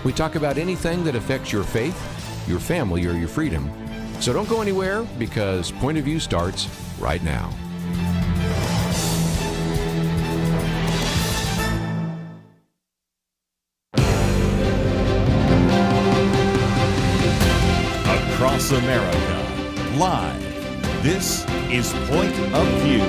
We talk about anything that affects your faith, your family, or your freedom. So don't go anywhere, because Point of View starts right now. Across America, live, this is Point of View.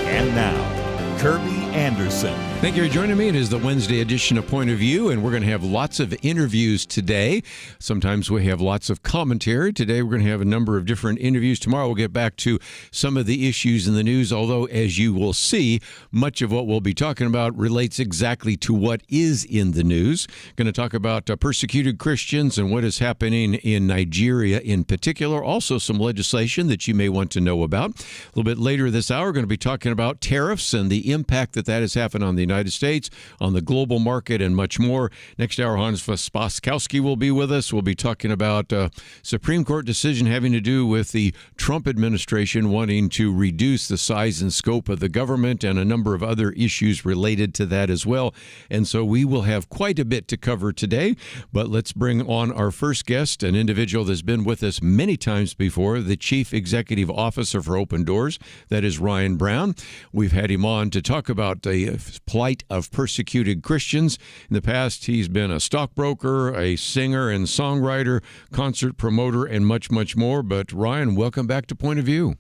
And now, Kirby Anderson. Thank you for joining me. It is the Wednesday edition of Point of View, and we're going to have lots of interviews today. Sometimes we have lots of commentary. Today we're going to have a number of different interviews. Tomorrow we'll get back to some of the issues in the news, although, as you will see, much of what we'll be talking about relates exactly to what is in the news. Going to talk about persecuted Christians and what is happening in Nigeria in particular. Also some legislation that you may want to know about. A little bit later this hour, we're going to be talking about tariffs and the impact that has happened on the United States, on the global market, and much more. Next hour, Hans Spaskowski will be with us. We'll be talking about a Supreme Court decision having to do with the Trump administration wanting to reduce the size and scope of the government, and a number of other issues related to that as well. And so we will have quite a bit to cover today. But let's bring on our first guest, an individual that's been with us many times before, the Chief Executive Officer for Open Doors. That is Ryan Brown. We've had him on to talk about the plight of persecuted Christians. In the past, he's been a stockbroker, a singer and songwriter, concert promoter, and much, much more. But Ryan, welcome back to Point of View.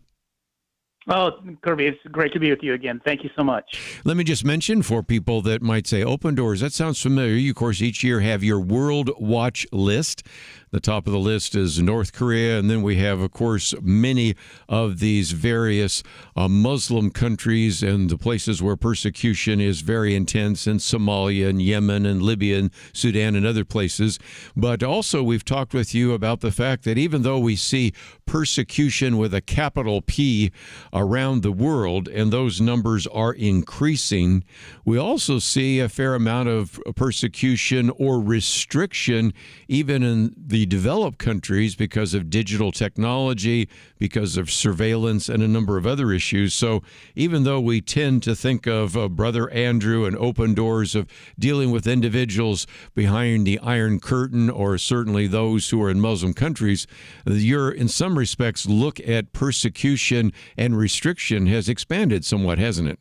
Oh, Kirby, it's great to be with you again. Thank you so much. Let me just mention for people that might say, Open Doors, that sounds familiar. You, of course, each year have your World Watch list. The top of the list is North Korea, and then we have, of course, many of these various Muslim countries and the places where persecution is very intense, in Somalia and Yemen and Libya and Sudan and other places. But also we've talked with you about the fact that even though we see persecution with a capital P around the world, and those numbers are increasing, we also see a fair amount of persecution or restriction even in the developed countries because of digital technology, because of surveillance, and a number of other issues. So even though we tend to think of Brother Andrew and Open Doors of dealing with individuals behind the Iron Curtain, or certainly those who are in Muslim countries, your, in some respects, look at persecution and restriction has expanded somewhat, hasn't it?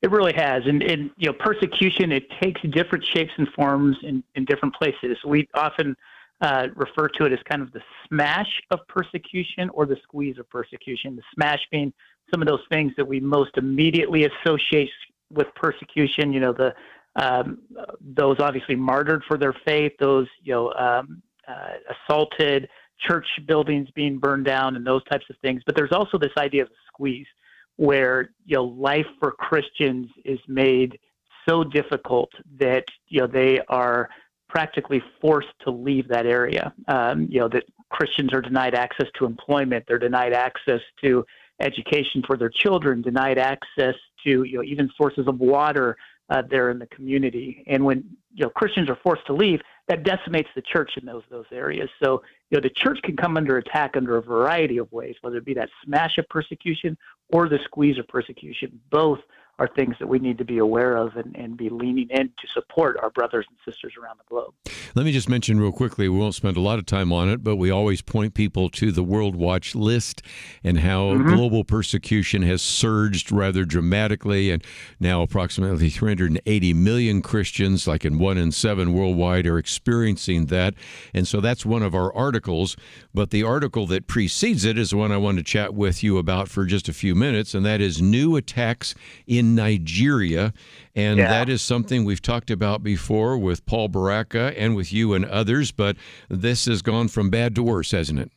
It really has. And persecution, it takes different shapes and forms in different places. We often refer to it as kind of the smash of persecution or the squeeze of persecution. The smash being some of those things that we most immediately associate with persecution. Those obviously martyred for their faith, those assaulted, church buildings being burned down, and those types of things. But there's also this idea of a squeeze, where life for Christians is made so difficult that they are practically forced to leave that area. That Christians are denied access to employment, they're denied access to education for their children, denied access to even sources of water there in the community. And when Christians are forced to leave, that decimates the church in those areas. So the church can come under attack under a variety of ways, whether it be that smash of persecution or the squeeze of persecution. Both are things that we need to be aware of and be leaning in to support our brothers and sisters around the globe. Let me just mention real quickly, we won't spend a lot of time on it, but we always point people to the World Watch list and how global persecution has surged rather dramatically. And now approximately 380 million Christians, like in 1 in 7 worldwide, are experiencing that. And so that's one of our articles. But the article that precedes it is the one I want to chat with you about for just a few minutes, and that is new attacks in Nigeria. And that is something we've talked about before with Paul Baraka and with you and others, but this has gone from bad to worse, hasn't it?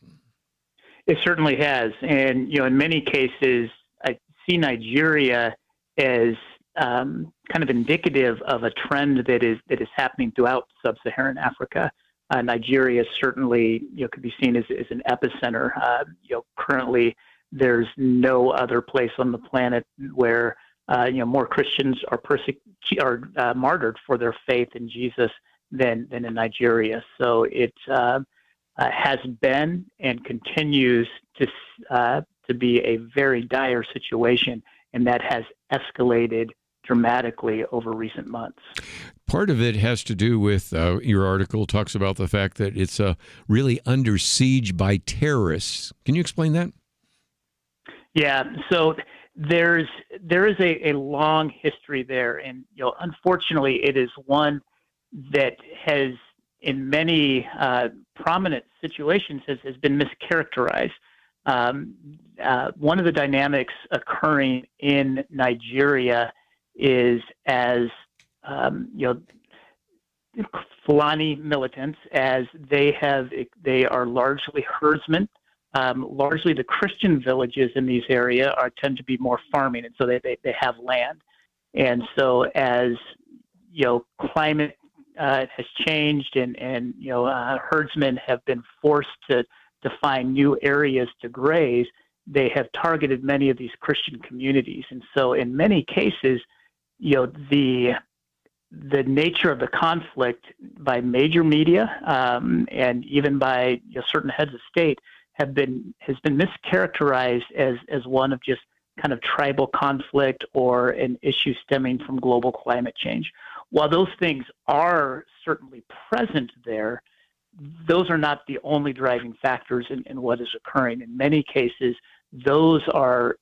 It certainly has. And, in many cases, I see Nigeria as kind of indicative of a trend that is happening throughout sub-Saharan Africa. Nigeria certainly, could be seen as an epicenter. Currently, there's no other place on the planet where more Christians are martyred for their faith in Jesus than in Nigeria. So it has been and continues to to be a very dire situation, and that has escalated dramatically over recent months. Part of it has to do with your article talks about the fact that it's really under siege by terrorists. Can you explain that? Yeah, so there is a long history there, and unfortunately, it is one that has, in many prominent situations, has been mischaracterized. One of the dynamics occurring in Nigeria is as Fulani militants, as they are largely herdsmen. Largely, the Christian villages in these areas tend to be more farming, and so they have land. And so, as climate has changed, and herdsmen have been forced to find new areas to graze, they have targeted many of these Christian communities. And so, in many cases, the nature of the conflict by major media and even by certain heads of state has been mischaracterized as one of just kind of tribal conflict or an issue stemming from global climate change. While those things are certainly present there, those are not the only driving factors in what is occurring. In many cases, those are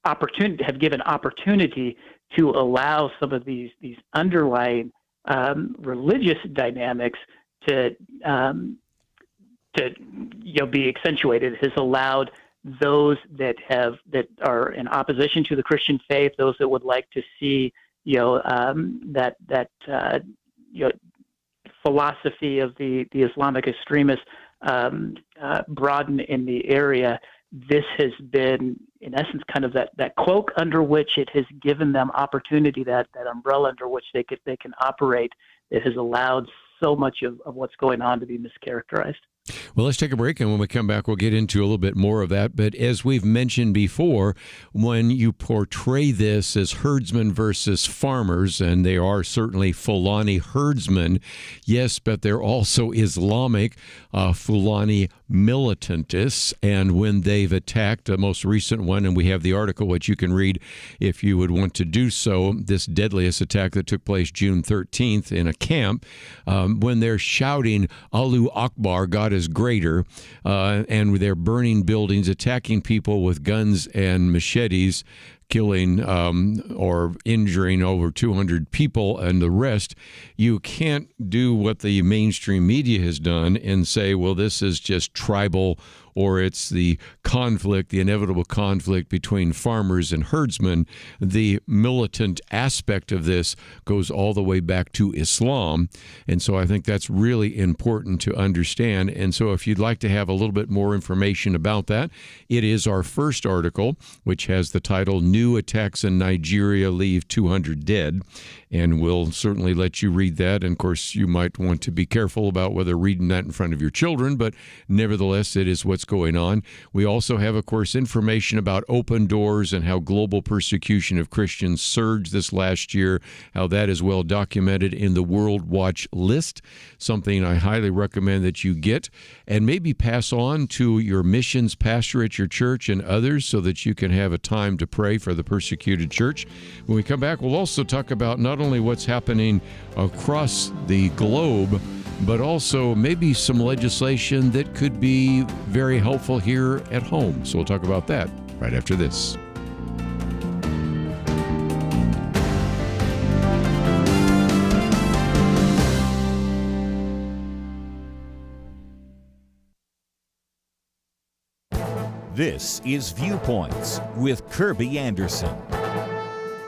have given opportunity to allow some of these underlying religious dynamics to be accentuated. It has allowed those that are in opposition to the Christian faith, those that would like to see that philosophy of the Islamic extremists broaden in the area. This has been, in essence, kind of that cloak under which it has given them opportunity, that umbrella under which they can operate, that has allowed so much of what's going on to be mischaracterized. Well, let's take a break, and when we come back, we'll get into a little bit more of that. But as we've mentioned before, when you portray this as herdsmen versus farmers, and they are certainly Fulani herdsmen, yes, but they're also Islamic Fulani militantists. And when they've attacked, the most recent one, and we have the article, which you can read if you would want to do so, this deadliest attack that took place June 13th in a camp, when they're shouting, Allahu Akbar, God is greater, and they're burning buildings, attacking people with guns and machetes, killing or injuring over 200 people and the rest. You can't do what the mainstream media has done and say, well, this is just tribal, or it's the conflict, the inevitable conflict between farmers and herdsmen. The militant aspect of this goes all the way back to Islam. And so I think that's really important to understand. And so if you'd like to have a little bit more information about that, it is our first article, which has the title, New Attacks in Nigeria Leave 200 Dead. And we'll certainly let you read that. And of course, you might want to be careful about whether reading that in front of your children, but nevertheless, it is what's going on. We also have, of course, information about open doors and how global persecution of Christians surged this last year, how that is well documented in the World Watch list, something I highly recommend that you get and maybe pass on to your missions pastor at your church and others so that you can have a time to pray for the persecuted church. When we come back, we'll also talk about not only what's happening across the globe, but also maybe some legislation that could be very helpful here at home. So we'll talk about that right after this. This is Viewpoints with Kirby Anderson.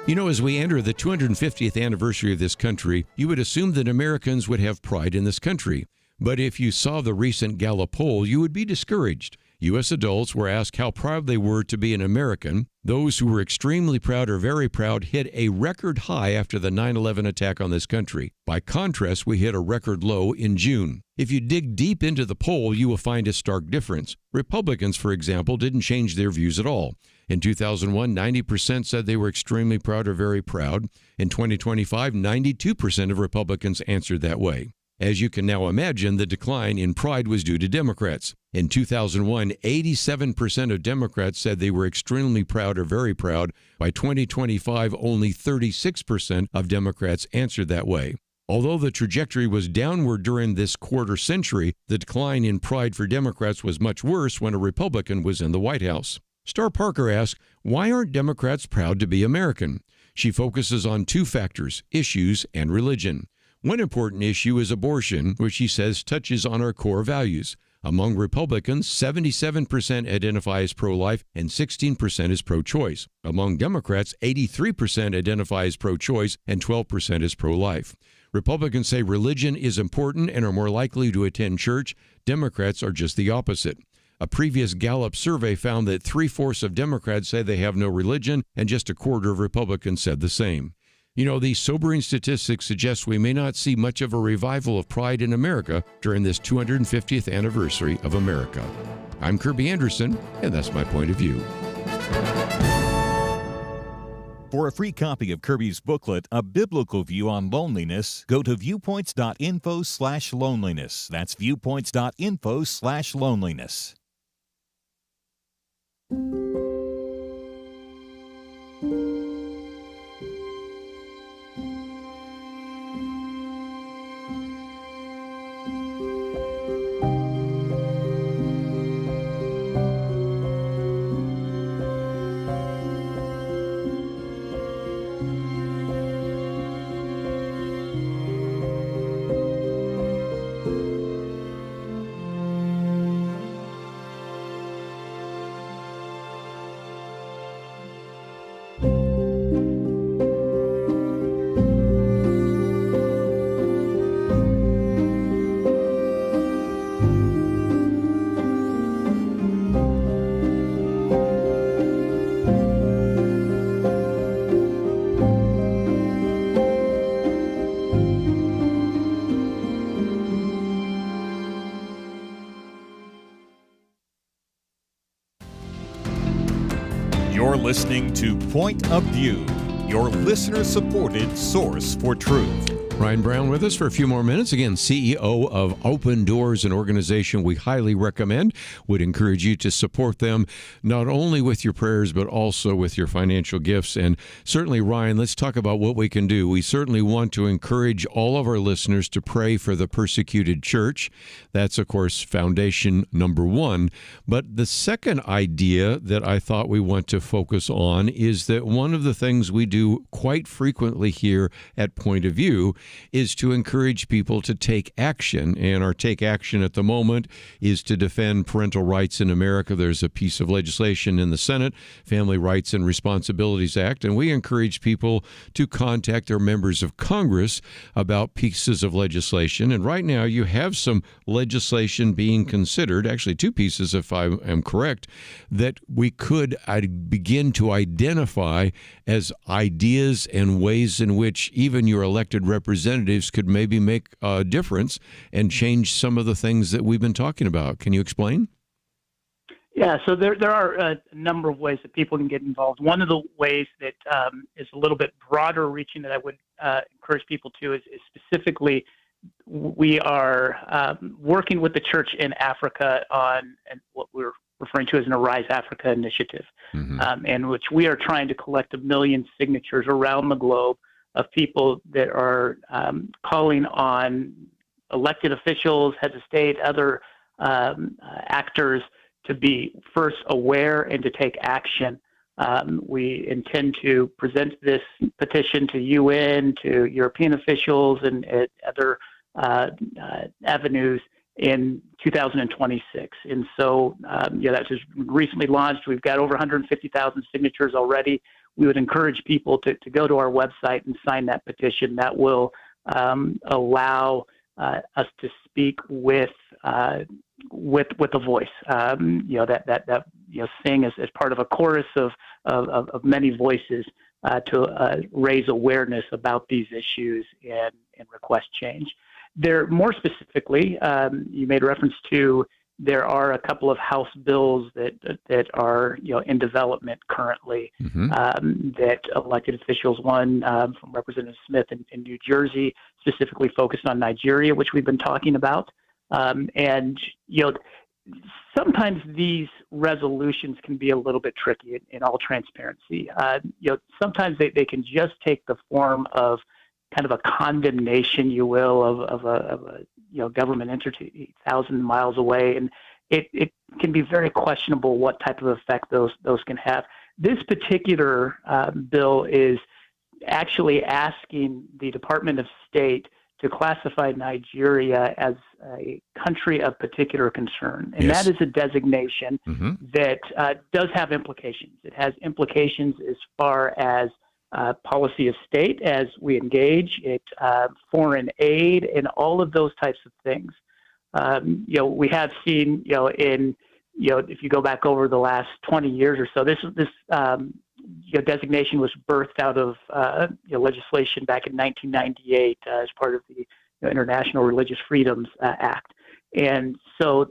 You know, as we enter the 250th anniversary of this country, you would assume that Americans would have pride in this country. But if you saw the recent Gallup poll, you would be discouraged. U.S. adults were asked how proud they were to be an American. Those who were extremely proud or very proud hit a record high after the 9/11 attack on this country. By contrast, we hit a record low in June. If you dig deep into the poll, you will find a stark difference. Republicans, for example, didn't change their views at all. In 2001, 90% said they were extremely proud or very proud. In 2025, 92% of Republicans answered that way. As you can now imagine, the decline in pride was due to Democrats. In 2001, 87% of Democrats said they were extremely proud or very proud. By 2025, only 36% of Democrats answered that way. Although the trajectory was downward during this quarter century, the decline in pride for Democrats was much worse when a Republican was in the White House. Star Parker asks, why aren't Democrats proud to be American? She focuses on two factors, issues and religion. One important issue is abortion, which she says touches on our core values. Among Republicans, 77% identify as pro-life and 16% as pro-choice. Among Democrats, 83% identify as pro-choice and 12% as pro-life. Republicans say religion is important and are more likely to attend church. Democrats are just the opposite. A previous Gallup survey found that 3/4 of Democrats say they have no religion, and just a quarter of Republicans said the same. You know, these sobering statistics suggest we may not see much of a revival of pride in America during this 250th anniversary of America. I'm Kirby Anderson, and that's my point of view. For a free copy of Kirby's booklet, A Biblical View on Loneliness, go to viewpoints.info/loneliness. That's viewpoints.info/loneliness. You're listening to Point of View, your listener-supported source for truth. Ryan Brown with us for a few more minutes. Again, CEO of Open Doors, an organization we highly recommend. Would encourage you to support them, not only with your prayers, but also with your financial gifts. And certainly, Ryan, let's talk about what we can do. We certainly want to encourage all of our listeners to pray for the persecuted church. That's, of course, foundation number one. But the second idea that I thought we want to focus on is that one of the things we do quite frequently here at Point of View is to encourage people to take action. And our take action at the moment is to defend parental rights in America. There's a piece of legislation in the Senate, Family Rights and Responsibilities Act, and we encourage people to contact their members of Congress about pieces of legislation. And right now you have some legislation being considered, actually two pieces if I am correct, that we could begin to identify as ideas and ways in which even your elected representatives could maybe make a difference and change some of the things that we've been talking about. Can you explain? Yeah, so there are a number of ways that people can get involved. One of the ways that is a little bit broader reaching that I would encourage people to is specifically we are working with the church in Africa on what we're referring to as an Arise Africa initiative, in which we are trying to collect 1 million signatures around the globe of people that are calling on elected officials, heads of state, other actors to be first aware and to take action. We intend to present this petition to UN, to European officials, and other avenues in 2026. And so, that's just recently launched. We've got over 150,000 signatures already. We would encourage people to go to our website and sign that petition. That will allow us to speak with a voice. Sing as part of a chorus of many voices to raise awareness about these issues and request change. There, more specifically, you made reference to there are a couple of House bills that are in development currently that elected officials, one from Representative Smith in New Jersey, specifically focused on Nigeria, which we've been talking about, and sometimes these resolutions can be a little bit tricky in all transparency. Sometimes they can just take the form of kind of a condemnation, you will, of a government entity thousands of miles away, and it can be very questionable what type of effect those can have. This particular bill is actually asking the Department of State to classify Nigeria as a country of particular concern. And Yes. that is a designation that does have implications. It has implications as far as policy of state as we engage, foreign aid, and all of those types of things. We have seen, if you go back over the last 20 years or so, this designation was birthed out of legislation back in 1998 as part of the International Religious Freedoms Act. And so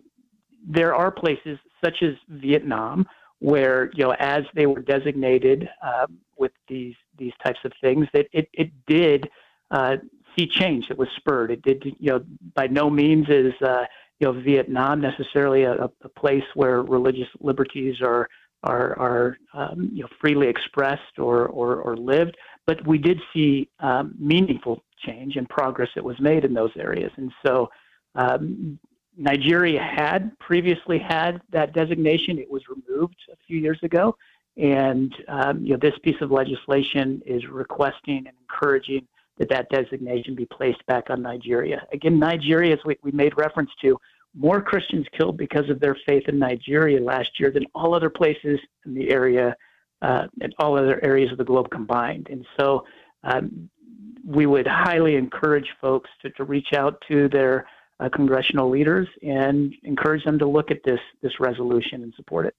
there are places such as Vietnam where, as they were designated with these types of things, that it did see change that was spurred. It did, by no means is Vietnam necessarily a place where religious liberties are freely expressed or lived, but we did see meaningful change and progress that was made in those areas. And so Nigeria had previously had that designation. It was removed a few years ago, and this piece of legislation is requesting and encouraging that designation be placed back on Nigeria. Again, Nigeria, as we made reference to, more Christians killed because of their faith in Nigeria last year than all other places in the area, and all other areas of the globe combined. And so we would highly encourage folks to reach out to their congressional leaders and encourage them to look at this resolution and support it.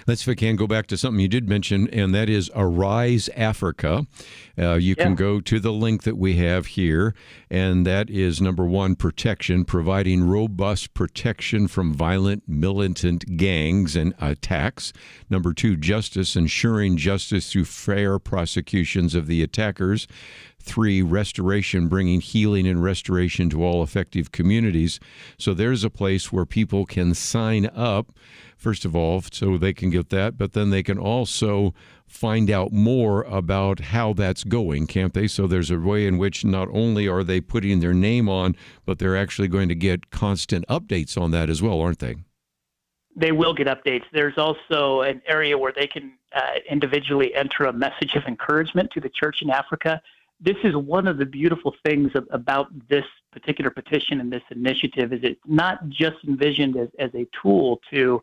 Let's, if I can, go back to something you did mention, and that is Arise Africa. You can go to the link that we have here, and that is, number one, protection, providing robust protection from violent militant gangs and attacks. Number two, justice, ensuring justice through fair prosecutions of the attackers. Three, restoration, bringing healing and restoration to all affected communities. So there's a place where people can sign up, first of all, so they can get that, but then they can also find out more about how that's going, can't they? So there's a way in which not only are they putting their name on, but they're actually going to get constant updates on that as well, aren't they? They will get updates. There's also an area where they can individually enter a message of encouragement to the church in Africa. This is one of the beautiful things about this particular petition and this initiative, is it's not just envisioned as a tool to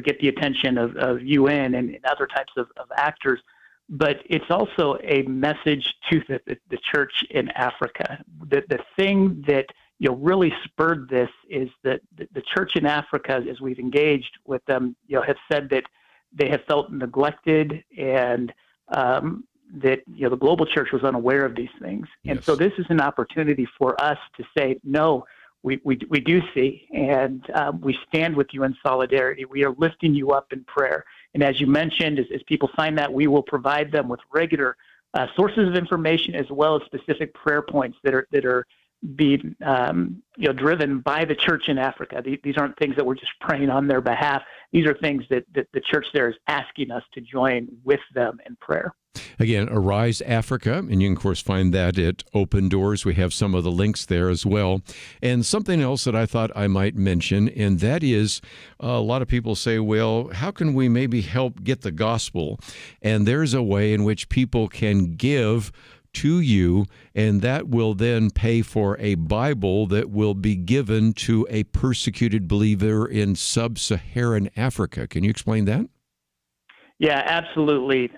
get the attention of UN and other types of actors, but it's also a message to the church in Africa. The thing that really spurred this is that the church in Africa, as we've engaged with them, have said that they have felt neglected, and that the global church was unaware of these things. And Yes. so this is an opportunity for us to say, no, we do see, and we stand with you in solidarity. We are lifting you up in prayer. And as you mentioned, as people sign that, we will provide them with regular sources of information, as well as specific prayer points that are being driven by the church in Africa. These aren't things that we're just praying on their behalf. These are things that the church there is asking us to join with them in prayer. Again, Arise Africa, and you can, of course, find that at Open Doors. We have some of the links there as well. And something else that I thought I might mention, and that is a lot of people say, well, how can we maybe help get the gospel? And there's a way in which people can give to you, and that will then pay for a Bible that will be given to a persecuted believer in sub-Saharan Africa. Can you explain that? Yeah, absolutely.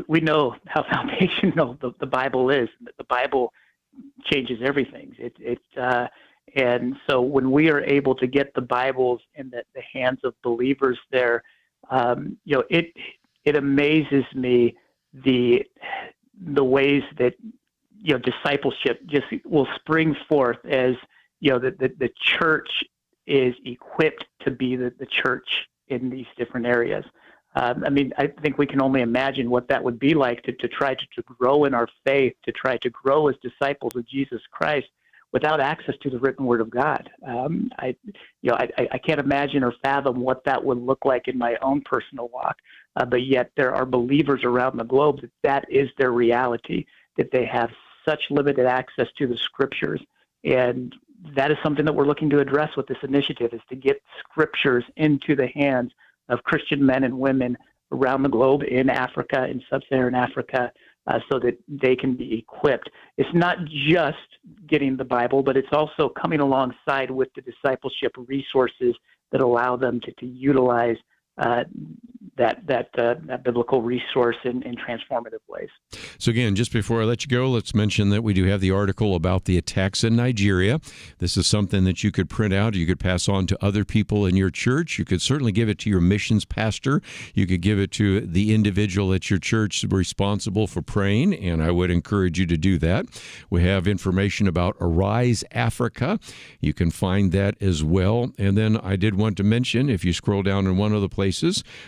We know how foundational the Bible is. The Bible changes everything. And so when we are able to get the Bibles in the hands of believers there, it amazes me the ways that discipleship just will spring forth as the church is equipped to be the church in these different areas. I think we can only imagine what that would be like to try to grow in our faith, to try to grow as disciples of Jesus Christ without access to the written Word of God. I can't imagine or fathom what that would look like in my own personal walk. But yet there are believers around the globe that is their reality, that they have such limited access to the Scriptures. And that is something that we're looking to address with this initiative, is to get Scriptures into the hands of Christian men and women around the globe, in Africa, in sub-Saharan Africa, so that they can be equipped. It's not just getting the Bible, but it's also coming alongside with the discipleship resources that allow them to utilize that biblical resource in transformative ways. So again, just before I let you go, let's mention that we do have the article about the attacks in Nigeria. This is something that you could print out. You could pass on to other people in your church. You could certainly give it to your missions pastor. You could give it to the individual at your church responsible for praying, and I would encourage you to do that. We have information about Arise Africa. You can find that as well. And then I did want to mention, if you scroll down in one of the places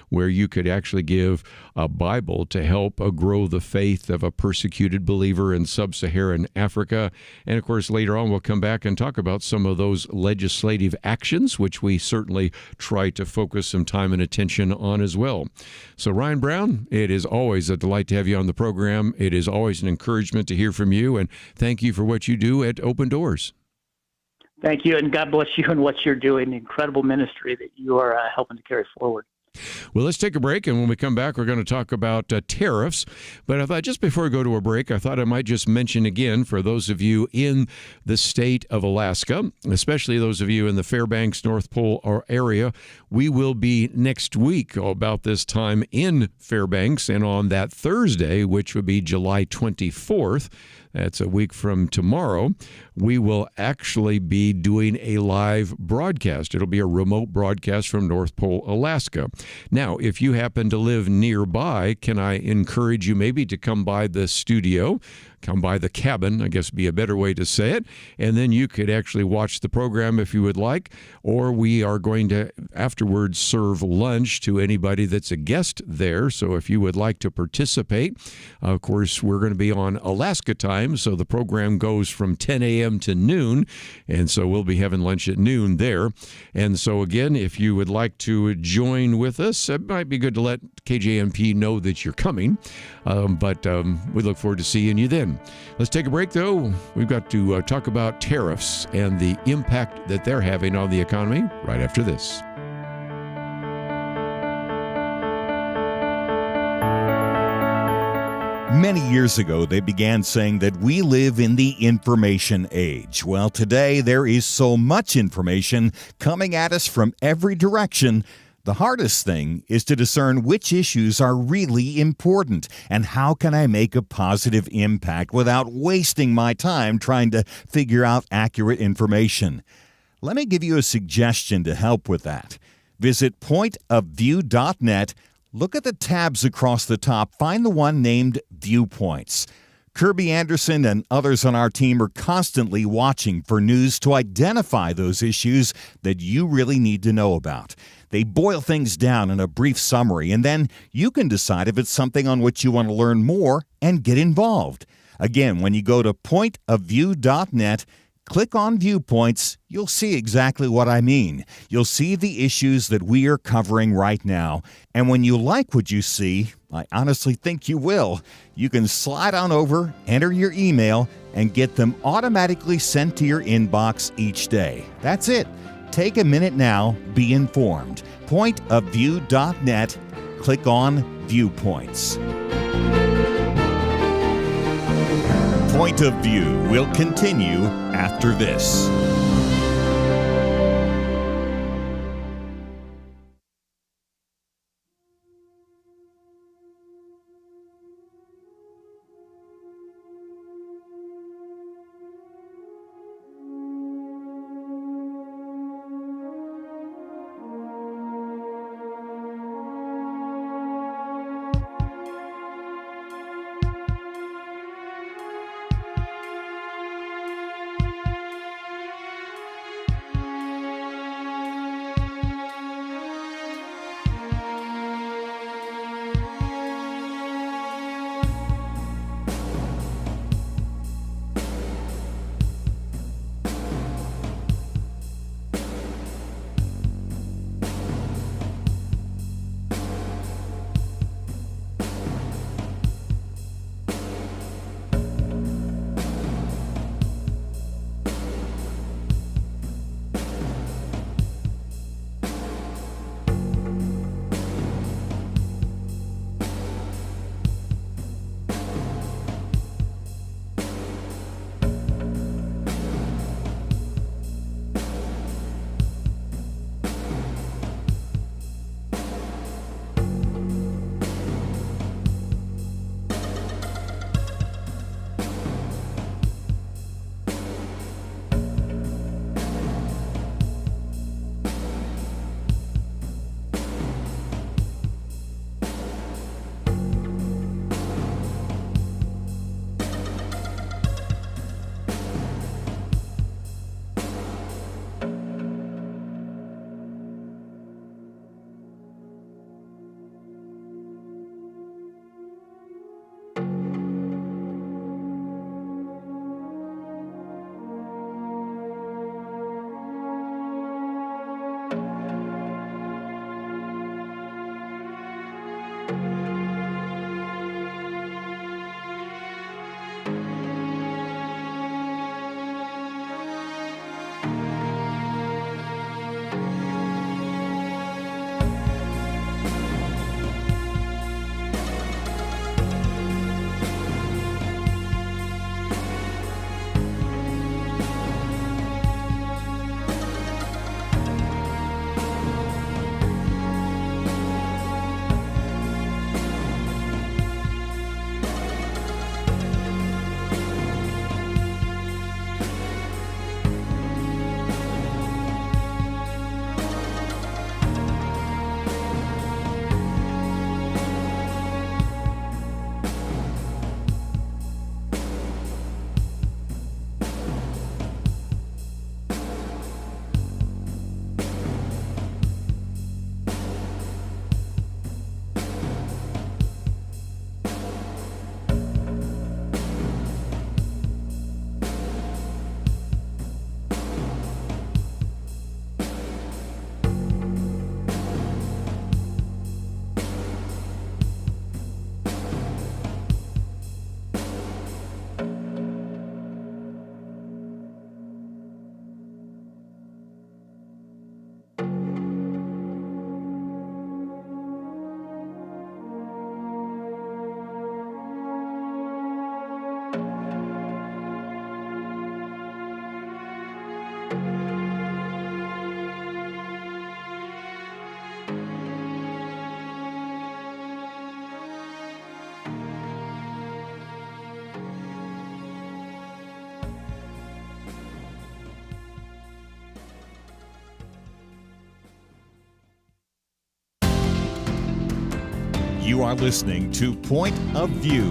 where you could actually give a Bible to help grow the faith of a persecuted believer in sub-Saharan Africa. And of course, later on, we'll come back and talk about some of those legislative actions, which we certainly try to focus some time and attention on as well. So Ryan Brown, it is always a delight to have you on the program. It is always an encouragement to hear from you, and thank you for what you do at Open Doors. Thank you, and God bless you and what you're doing. Incredible ministry that you are helping to carry forward. Well, let's take a break, and when we come back, we're going to talk about tariffs. But I thought just before we go to a break, I thought I might just mention again, for those of you in the state of Alaska, especially those of you in the Fairbanks, North Pole area, we will be next week about this time in Fairbanks, and on that Thursday, which would be July 24th, that's a week from tomorrow, we will actually be doing a live broadcast. It'll be a remote broadcast from North Pole, Alaska. Now, if you happen to live nearby, can I encourage you maybe to come by the studio, come by the cabin, I guess would be a better way to say it, and then you could actually watch the program if you would like, or we are going to afterwards serve lunch to anybody that's a guest there. So if you would like to participate, of course, we're going to be on Alaska time, so the program goes from 10 a.m. to noon, and so we'll be having lunch at noon there. And so again, if you would like to join with us, it might be good to let KJMP know that you're coming, but we look forward to seeing you then. Let's take a break, though. We've got to talk about tariffs and the impact that they're having on the economy right after this. Many years ago, they began saying that we live in the information age. Well, today there is so much information coming at us from every direction. The hardest thing is to discern which issues are really important and how can I make a positive impact without wasting my time trying to figure out accurate information. Let me give you a suggestion to help with that. Visit pointofview.net. Look at the tabs across the top. Find the one named Viewpoints. Kirby Anderson and others on our team are constantly watching for news to identify those issues that you really need to know about. They boil things down in a brief summary, and then you can decide if it's something on which you want to learn more and get involved. Again, when you go to pointofview.net, click on Viewpoints, you'll see exactly what I mean. You'll see the issues that we are covering right now. And when you like what you see, I honestly think you will, you can slide on over, enter your email, and get them automatically sent to your inbox each day. That's it. Take a minute now, be informed. Pointofview.net, click on Viewpoints. Point of View will continue after this. You are listening to Point of View.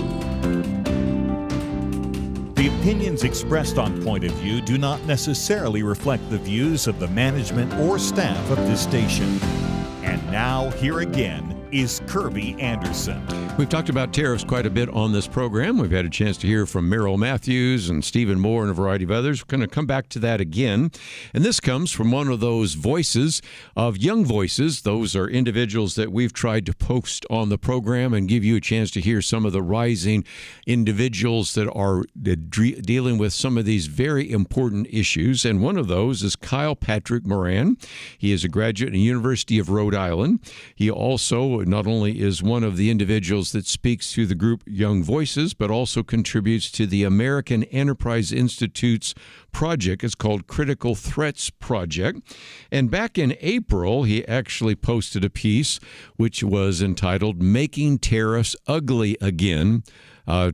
The opinions expressed on Point of View do not necessarily reflect the views of the management or staff of this station. And now, here again, is Kirby Anderson. We've talked about tariffs quite a bit on this program. We've had a chance to hear from Merrill Matthews and Stephen Moore and a variety of others. We're going to come back to that again. And this comes from one of those voices of young voices. Those are individuals that we've tried to post on the program and give you a chance to hear some of the rising individuals that are dealing with some of these very important issues. And one of those is Kyle Patrick Moran. He is a graduate in the University of Rhode Island. He also not only is one of the individuals that speaks to the group Young Voices, but also contributes to the American Enterprise Institute's project. It's called Critical Threats Project. And back in April, he actually posted a piece which was entitled Making Tariffs Ugly Again.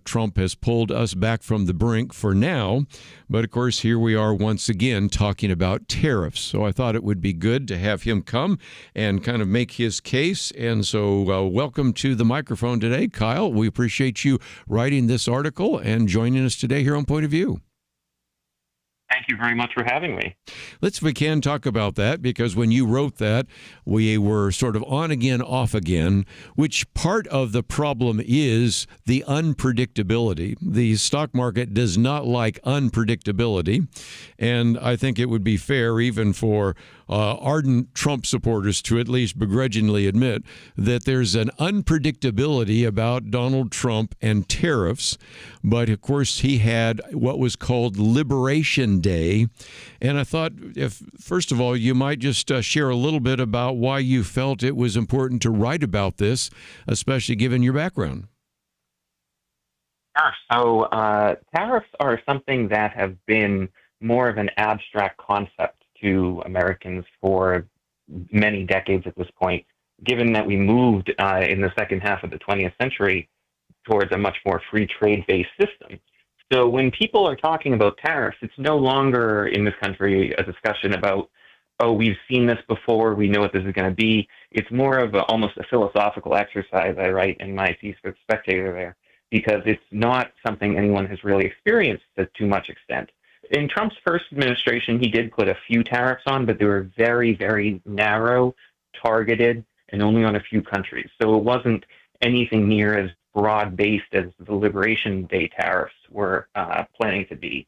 Trump has pulled us back from the brink for now. But of course, here we are once again talking about tariffs. So I thought it would be good to have him come and kind of make his case. And so welcome to the microphone today, Kyle. We appreciate you writing this article and joining us today here on Point of View. Thank you very much for having me. Let's, if we can, talk about that, because when you wrote that, we were sort of on again, off again, which part of the problem is the unpredictability. The stock market does not like unpredictability, and I think it would be fair even for ardent Trump supporters to at least begrudgingly admit that there's an unpredictability about Donald Trump and tariffs. But of course, he had what was called Liberation Day. And I thought, if first of all, you might just share a little bit about why you felt it was important to write about this, especially given your background. Sure. So tariffs are something that have been more of an abstract concept to Americans for many decades at this point, given that we moved in the second half of the 20th century towards a much more free trade-based system. So when people are talking about tariffs, it's no longer in this country a discussion about, oh, we've seen this before, we know what this is going to be. It's more of almost a philosophical exercise, I write in my piece for The Spectator there, because it's not something anyone has really experienced to too much extent. In Trump's first administration, he did put a few tariffs on, but they were very, very narrow, targeted, and only on a few countries. So it wasn't anything near as broad-based as the Liberation Day tariffs were planning to be.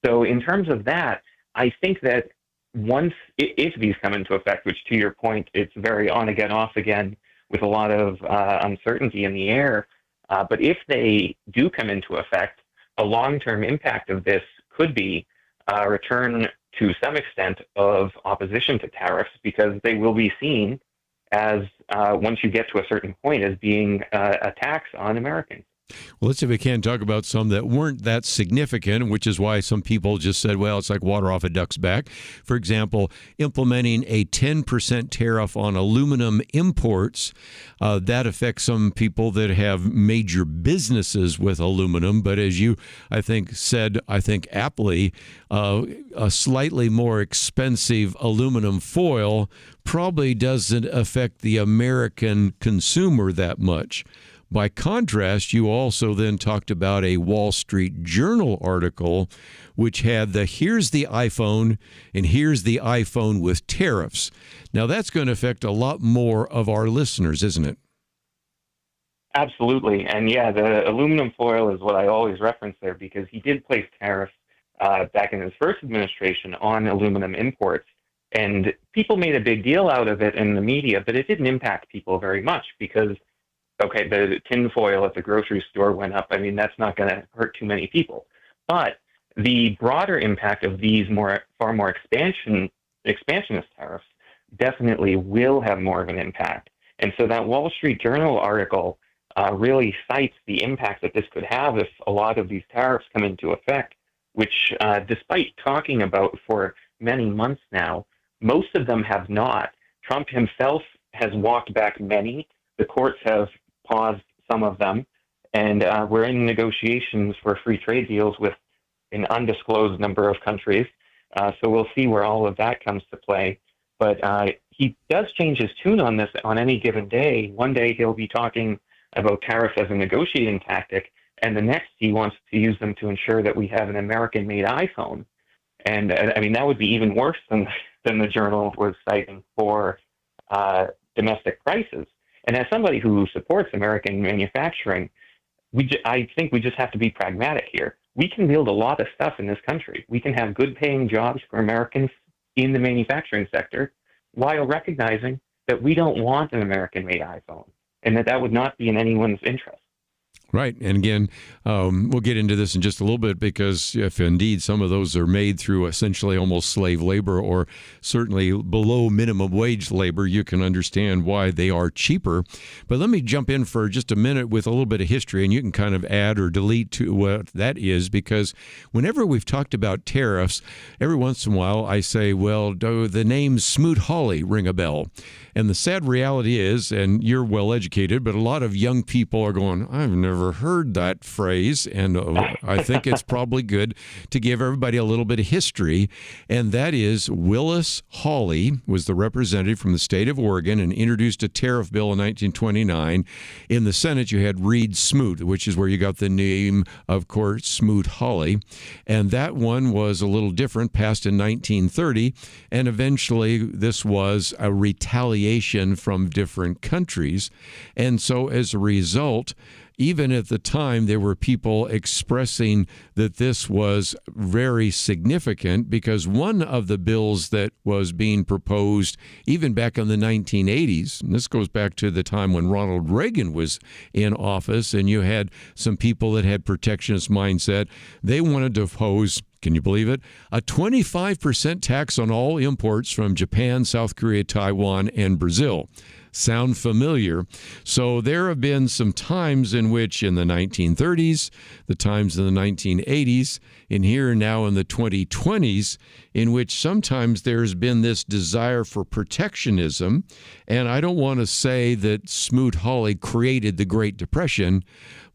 So in terms of that, I think that once, if these come into effect, which to your point, it's very on again, off again, with a lot of uncertainty in the air, but if they do come into effect, a long-term impact of this could be a return to some extent of opposition to tariffs, because they will be seen as, once you get to a certain point, as being a tax on Americans. Well, let's see if we can talk about some that weren't that significant, which is why some people just said, well, it's like water off a duck's back. For example, implementing a 10% tariff on aluminum imports. That affects some people that have major businesses with aluminum. But as you, I think, said, aptly, a slightly more expensive aluminum foil probably doesn't affect the American consumer that much. By contrast, you also then talked about a Wall Street Journal article which had the here's the iPhone and here's the iPhone with tariffs. Now, that's going to affect a lot more of our listeners, isn't it? Absolutely. And yeah, the aluminum foil is what I always reference there, because he did place tariffs back in his first administration on aluminum imports. And people made a big deal out of it in the media, but it didn't impact people very much because, okay, the tin foil at the grocery store went up. I mean, that's not going to hurt too many people. But the broader impact of these far more expansionist tariffs definitely will have more of an impact. And so that Wall Street Journal article really cites the impact that this could have if a lot of these tariffs come into effect, which despite talking about for many months now, most of them have not. Trump himself has walked back many. The courts have paused some of them. And we're in negotiations for free trade deals with an undisclosed number of countries. So we'll see where all of that comes to play. But he does change his tune on this on any given day. One day he'll be talking about tariffs as a negotiating tactic, and the next he wants to use them to ensure that we have an American-made iPhone. And I mean, that would be even worse than the journal was citing for domestic prices. And as somebody who supports American manufacturing, I think we just have to be pragmatic here. We can build a lot of stuff in this country. We can have good-paying jobs for Americans in the manufacturing sector while recognizing that we don't want an American-made iPhone and that would not be in anyone's interest. Right. And again, we'll get into this in just a little bit, because if indeed some of those are made through essentially almost slave labor or certainly below minimum wage labor, you can understand why they are cheaper. But let me jump in for just a minute with a little bit of history, and you can kind of add or delete to what that is, because whenever we've talked about tariffs, every once in a while I say, well, do the name Smoot-Hawley ring a bell? And the sad reality is, and you're well educated, but a lot of young people are going, I've never heard that phrase. And I think it's probably good to give everybody a little bit of history. And that is, Willis Hawley was the representative from the state of Oregon and introduced a tariff bill in 1929. In the Senate, you had Reed Smoot, which is where you got the name, of course, Smoot-Hawley. And that one was a little different, passed in 1930. And eventually, this was a retaliation from different countries. And so as a result, even at the time, there were people expressing that this was very significant, because one of the bills that was being proposed even back in the 1980s, and this goes back to the time when Ronald Reagan was in office, and you had some people that had protectionist mindset, they wanted to oppose, can you believe it, a 25% tax on all imports from Japan, South Korea, Taiwan, and Brazil. Sound familiar? So there have been some times in which, in the 1930s, the times in the 1980s, and here now in the 2020s, in which sometimes there's been this desire for protectionism. And I don't want to say that Smoot-Hawley created the Great Depression,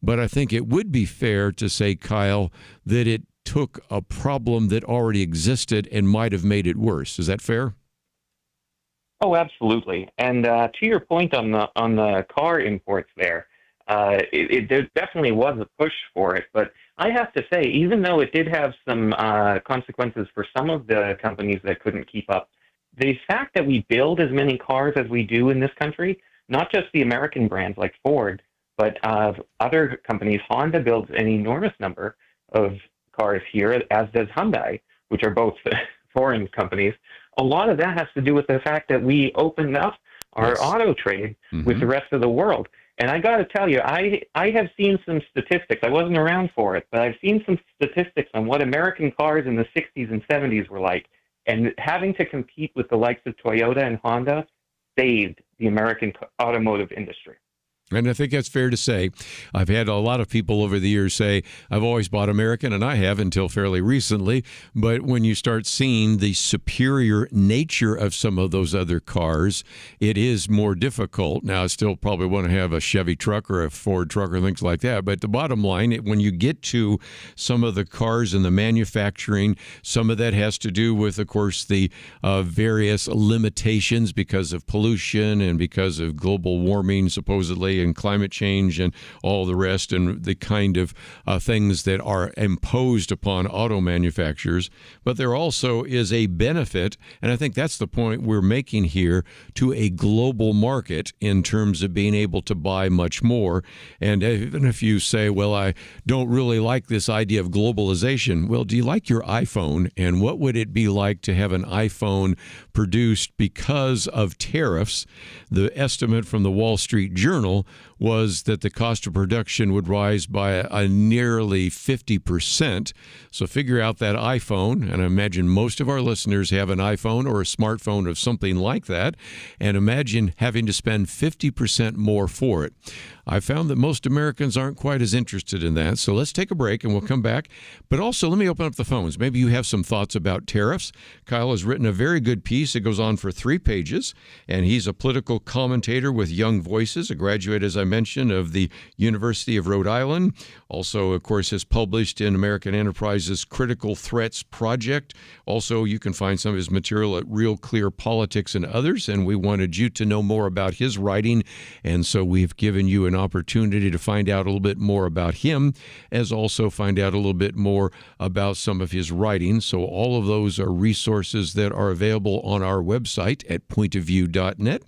but I think it would be fair to say, Kyle, that it took a problem that already existed and might have made it worse. Is that fair? Oh, absolutely. And to your point on the car imports there, there definitely was a push for it. But I have to say, even though it did have some consequences for some of the companies that couldn't keep up, the fact that we build as many cars as we do in this country, not just the American brands like Ford, but other companies, Honda builds an enormous number of cars here, as does Hyundai, which are both foreign companies. A lot of that has to do with the fact that we opened up our auto trade with the rest of the world. And I got to tell you, I have seen some statistics. I wasn't around for it, but I've seen some statistics on what American cars in the 60s and 70s were like. And having to compete with the likes of Toyota and Honda saved the American automotive industry. And I think that's fair to say. I've had a lot of people over the years say, I've always bought American, and I have until fairly recently. But when you start seeing the superior nature of some of those other cars, it is more difficult. Now, I still probably want to have a Chevy truck or a Ford truck or things like that. But the bottom line, when you get to some of the cars and the manufacturing, some of that has to do with, of course, the various limitations because of pollution and because of global warming, supposedly, and climate change and all the rest, and the kind of things that are imposed upon auto manufacturers. But there also is a benefit, and I think that's the point we're making here, to a global market in terms of being able to buy much more. And even if you say, well, I don't really like this idea of globalization, well, do you like your iPhone? And what would it be like to have an iPhone produced because of tariffs? The estimate from the Wall Street Journal was that the cost of production would rise by a nearly 50%. So figure out that iPhone, and I imagine most of our listeners have an iPhone or a smartphone of something like that, and imagine having to spend 50% more for it. I found that most Americans aren't quite as interested in that. So let's take a break and we'll come back. But also, let me open up the phones. Maybe you have some thoughts about tariffs. Kyle has written a very good piece. It goes on for 3 pages, and he's a political commentator with Young Voices, a graduate graduate, as I mentioned, of the University of Rhode Island. Also, of course, has published in American Enterprise's Critical Threats Project. Also, you can find some of his material at Real Clear Politics and others, and we wanted you to know more about his writing, and so we've given you an opportunity to find out a little bit more about him, as also find out a little bit more about some of his writing. So all of those are resources that are available on our website at pointofview.net.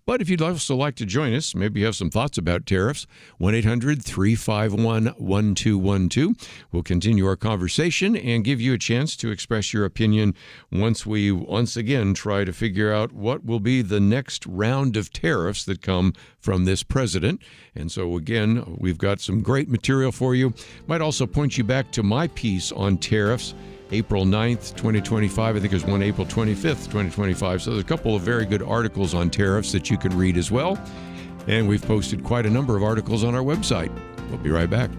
But if you'd also like to join us, maybe you have some thoughts about tariffs, 1-800-351-1212. We'll continue our conversation and give you a chance to express your opinion once we once again try to figure out what will be the next round of tariffs that come from this president. And so again, we've got some great material for you. Might also point you back to my piece on tariffs, April 9th, 2025. I think there's one April 25th, 2025. So there's a couple of very good articles on tariffs that you can read as well. And we've posted quite a number of articles on our website. We'll be right back.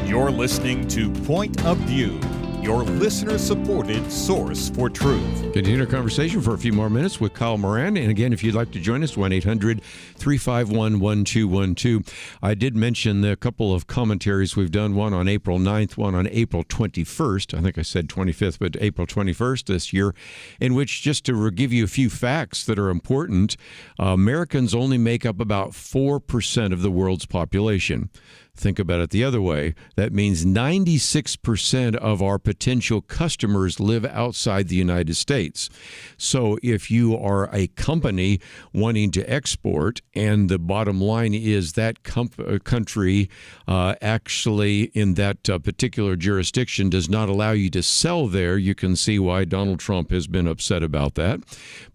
You're listening to Point of View, your listener-supported source for truth. Continue our conversation for a few more minutes with Kyle Moran. And again, if you'd like to join us, 1-800-351-1212. I did mention the couple of commentaries we've done, one on April 9th, one on April 21st. I think I said 25th, but April 21st this year, in which, just to give you a few facts that are important, Americans only make up about 4% of the world's population. Think about it the other way. That means 96% of our potential customers live outside the United States. So if you are a company wanting to export and the bottom line is that country actually in that particular jurisdiction does not allow you to sell there, you can see why Donald Trump has been upset about that.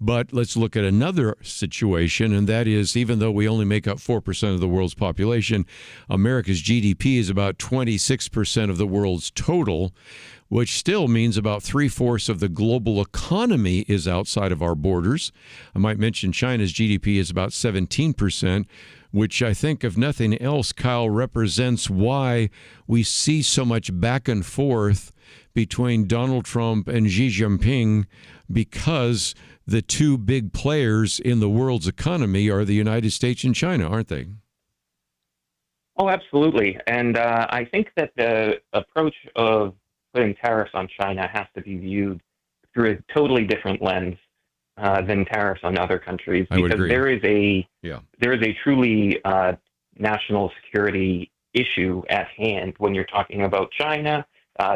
But let's look at another situation, and that is even though we only make up 4% of the world's population, America's GDP is about 26% of the world's total, which still means about 3/4 of the global economy is outside of our borders. I might mention China's GDP is about 17%, which I think, if nothing else, Kyle, represents why we see so much back and forth between Donald Trump and Xi Jinping, because the two big players in the world's economy are the United States and China, aren't they? Oh, absolutely. And I think that the approach of putting tariffs on China has to be viewed through a totally different lens than tariffs on other countries, because there is a truly national security issue at hand when you're talking about China.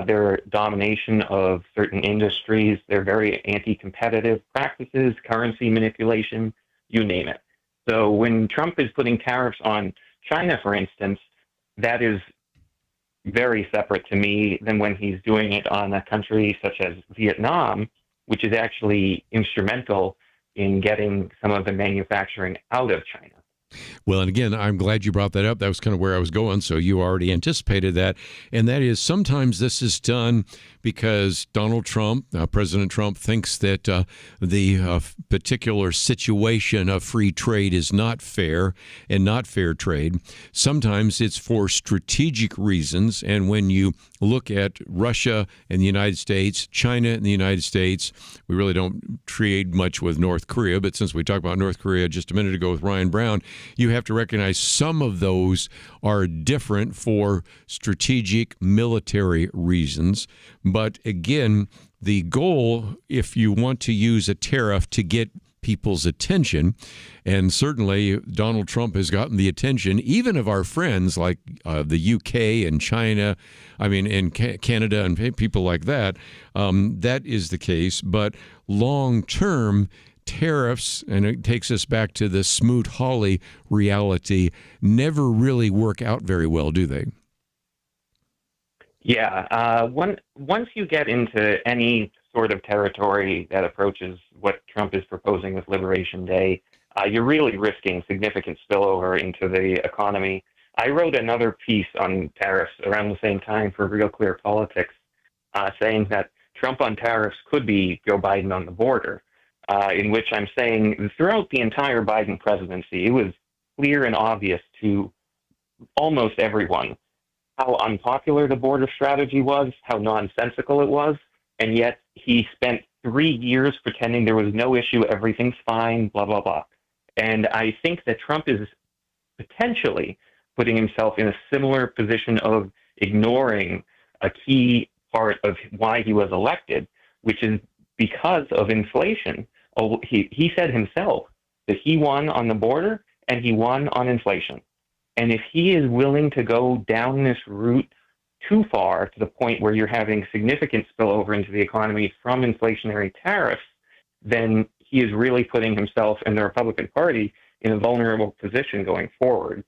Their domination of certain industries, their very anti-competitive practices, currency manipulation, you name it. So when Trump is putting tariffs on China, for instance, that is very separate to me than when he's doing it on a country such as Vietnam, which is actually instrumental in getting some of the manufacturing out of China. Well, and again, I'm glad you brought that up. That was kind of where I was going, so you already anticipated that. And that is, sometimes this is done because Donald Trump, President Trump, thinks that the particular situation of free trade is not fair and not fair trade. Sometimes it's for strategic reasons. And when you look at Russia and the United States, China and the United States, we really don't trade much with North Korea. But since we talked about North Korea just a minute ago with Ryan Brown, you have to recognize some of those are different for strategic military reasons. But again, the goal, if you want to use a tariff to get people's attention, and certainly Donald Trump has gotten the attention even of our friends like the UK and China, and Canada and people like that, that is the case. But long term, tariffs, and it takes us back to the Smoot-Hawley reality, never really work out very well, do they? Yeah. Once you get into any sort of territory that approaches what Trump is proposing with Liberation Day, you're really risking significant spillover into the economy. I wrote another piece on tariffs around the same time for Real Clear Politics, saying that Trump on tariffs could be Joe Biden on the border, in which I'm saying throughout the entire Biden presidency, it was clear and obvious to almost everyone how unpopular the border strategy was, how nonsensical it was, and yet he spent 3 years pretending there was no issue, everything's fine, blah, blah, blah. And I think that Trump is potentially putting himself in a similar position of ignoring a key part of why he was elected, which is because of inflation. He said himself that he won on the border and he won on inflation. And if he is willing to go down this route too far to the point where you're having significant spillover into the economy from inflationary tariffs, then he is really putting himself and the Republican Party in a vulnerable position going forward.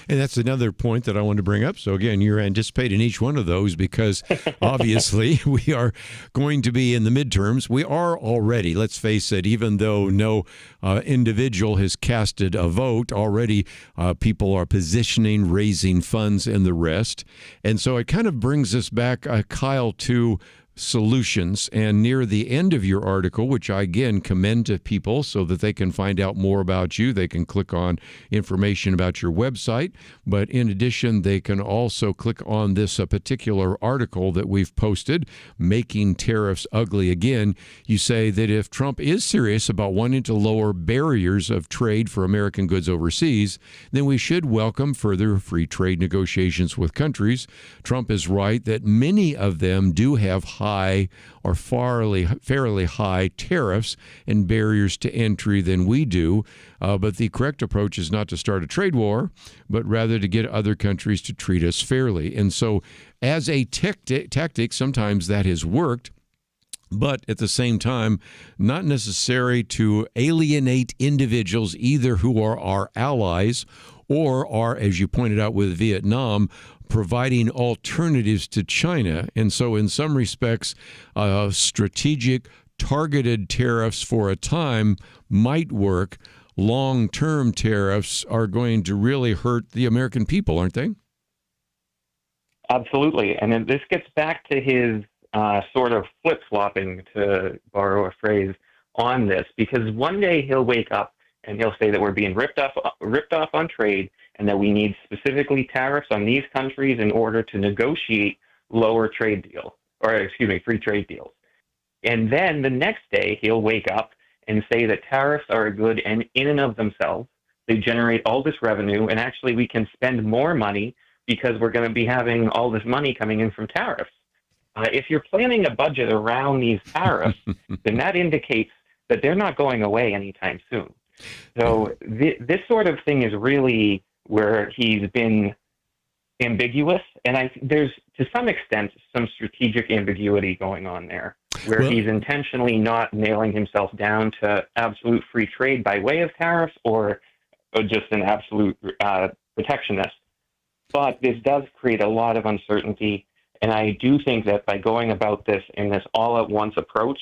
And that's another point that I wanted to bring up. So again, you're anticipating each one of those because obviously we are going to be in the midterms. We are already, let's face it, even though no individual has casted a vote, already people are positioning, raising funds, and the rest. And so it kind of brings us back, Kyle, to solutions. And near the end of your article, which I again commend to people so that they can find out more about you, they can click on information about your website. But in addition, they can also click on this particular article that we've posted, Making Tariffs Ugly Again. You say that if Trump is serious about wanting to lower barriers of trade for American goods overseas, then we should welcome further free trade negotiations with countries. Trump is right that many of them do have high high or fairly high tariffs and barriers to entry than we do. But the correct approach is not to start a trade war, but rather to get other countries to treat us fairly. And so as a tactic, sometimes that has worked. But at the same time, not necessary to alienate individuals either who are our allies or are, as you pointed out with Vietnam, providing alternatives to China. And so in some respects, strategic, targeted tariffs for a time might work. Long-term tariffs are going to really hurt the American people, aren't they? Absolutely. And then this gets back to his sort of flip-flopping, to borrow a phrase, on this, because one day he'll wake up and he'll say that we're being ripped off on trade and that we need specifically tariffs on these countries in order to negotiate lower trade deals, free trade deals. And then the next day he'll wake up and say that tariffs are good and in and of themselves. They generate all this revenue, and actually we can spend more money because we're going to be having all this money coming in from tariffs. If you're planning a budget around these tariffs, then that indicates that they're not going away anytime soon. So this sort of thing is really where he's been ambiguous, and there's, to some extent, some strategic ambiguity going on there, where he's intentionally not nailing himself down to absolute free trade by way of tariffs or just an absolute protectionist. But this does create a lot of uncertainty. And I do think that by going about this in this all-at-once approach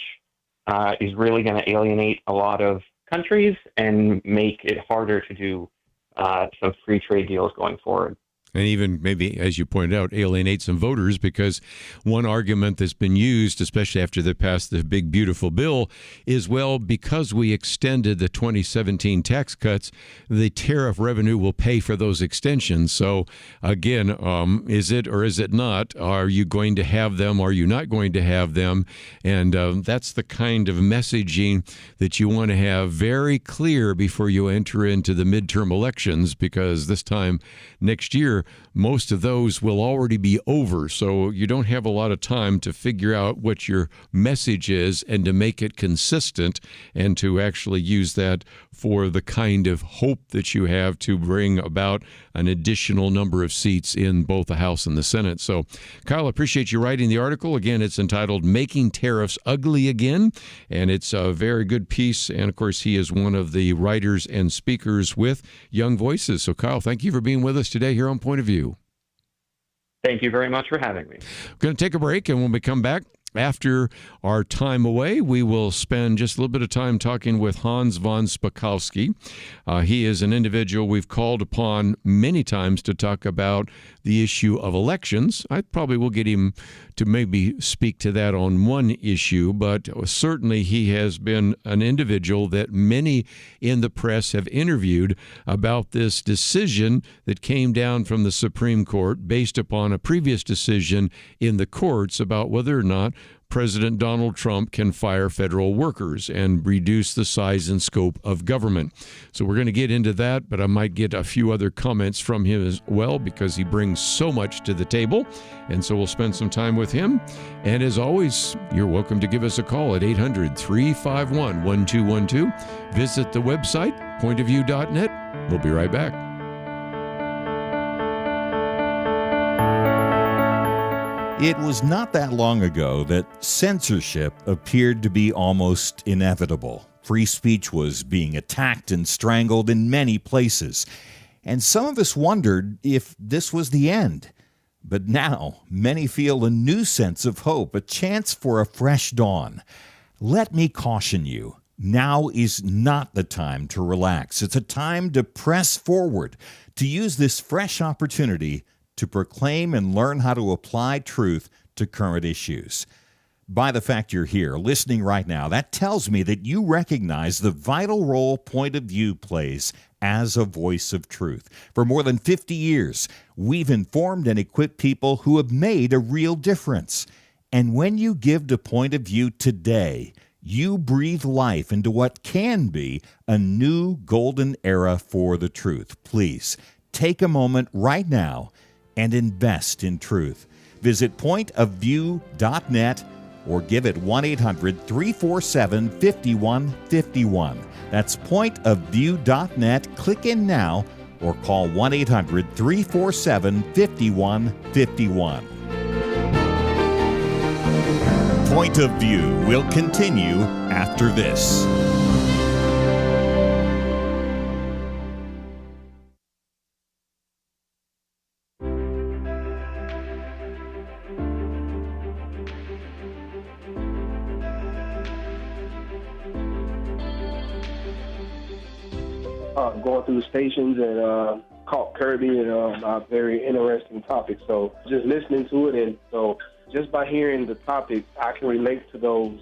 is really going to alienate a lot of countries and make it harder to do some free trade deals going forward. And even maybe, as you pointed out, alienate some voters, because one argument that's been used, especially after they passed the big, beautiful bill, is, well, because we extended the 2017 tax cuts, the tariff revenue will pay for those extensions. So, again, is it or is it not? Are you going to have them? Are you not going to have them? And that's the kind of messaging that you want to have very clear before you enter into the midterm elections, because this time next year, most of those will already be over. So you don't have a lot of time to figure out what your message is and to make it consistent and to actually use that for the kind of hope that you have to bring about an additional number of seats in both the House and the Senate. So, Kyle, appreciate you writing the article. Again, it's entitled Making Tariffs Ugly Again, and it's a very good piece. And, of course, he is one of the writers and speakers with Young Voices. So, Kyle, thank you for being with us today here on Point of View. Thank you very much for having me. We're going to take a break, and when we come back, after our time away, we will spend just a little bit of time talking with Hans von Spakovsky. He is an individual we've called upon many times to talk about the issue of elections. I probably will get him to maybe speak to that on one issue, but certainly he has been an individual that many in the press have interviewed about this decision that came down from the Supreme Court based upon a previous decision in the courts about whether or not President Donald Trump can fire federal workers and reduce the size and scope of government. So we're going to get into that, but I might get a few other comments from him as well, because he brings so much to the table. And so we'll spend some time with him. And as always, you're welcome to give us a call at 800-351-1212. Visit the website, pointofview.net. We'll be right back. It was not that long ago that censorship appeared to be almost inevitable. Free speech was being attacked and strangled in many places. And some of us wondered if this was the end. But now, many feel a new sense of hope, a chance for a fresh dawn. Let me caution you, now is not the time to relax. It's a time to press forward, to use this fresh opportunity to proclaim and learn how to apply truth to current issues. By the fact you're here, listening right now, that tells me that you recognize the vital role Point of View plays as a voice of truth. For more than 50 years, we've informed and equipped people who have made a real difference. And when you give to Point of View today, you breathe life into what can be a new golden era for the truth. Please, take a moment right now and invest in truth. Visit pointofview.net or give it 1-800-347-5151. That's pointofview.net. Click in now or call 1-800-347-5151. Point of View will continue after this. Going through the stations and caught Kirby and a very interesting topic. So just listening to it, and so just by hearing the topic, I can relate to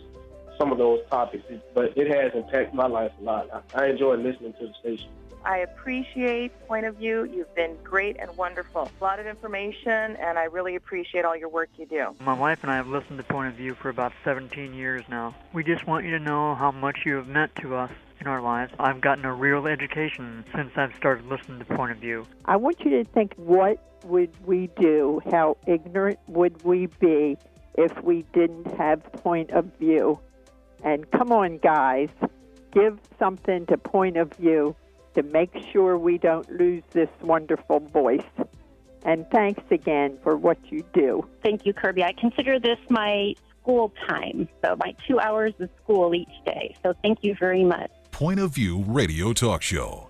some of those topics. But it has impacted my life a lot. I enjoy listening to the station. I appreciate Point of View. You've been great and wonderful. A lot of information, and I really appreciate all your work you do. My wife and I have listened to Point of View for about 17 years now. We just want you to know how much you have meant to us in our lives. I've gotten a real education since I've started listening to Point of View. I want you to think, what would we do? How ignorant would we be if we didn't have Point of View? And come on, guys, give something to Point of View to make sure we don't lose this wonderful voice. And thanks again for what you do. Thank you, Kirby. I consider this my school time, so my 2 hours of school each day. So thank you very much. Point of View Radio Talk Show.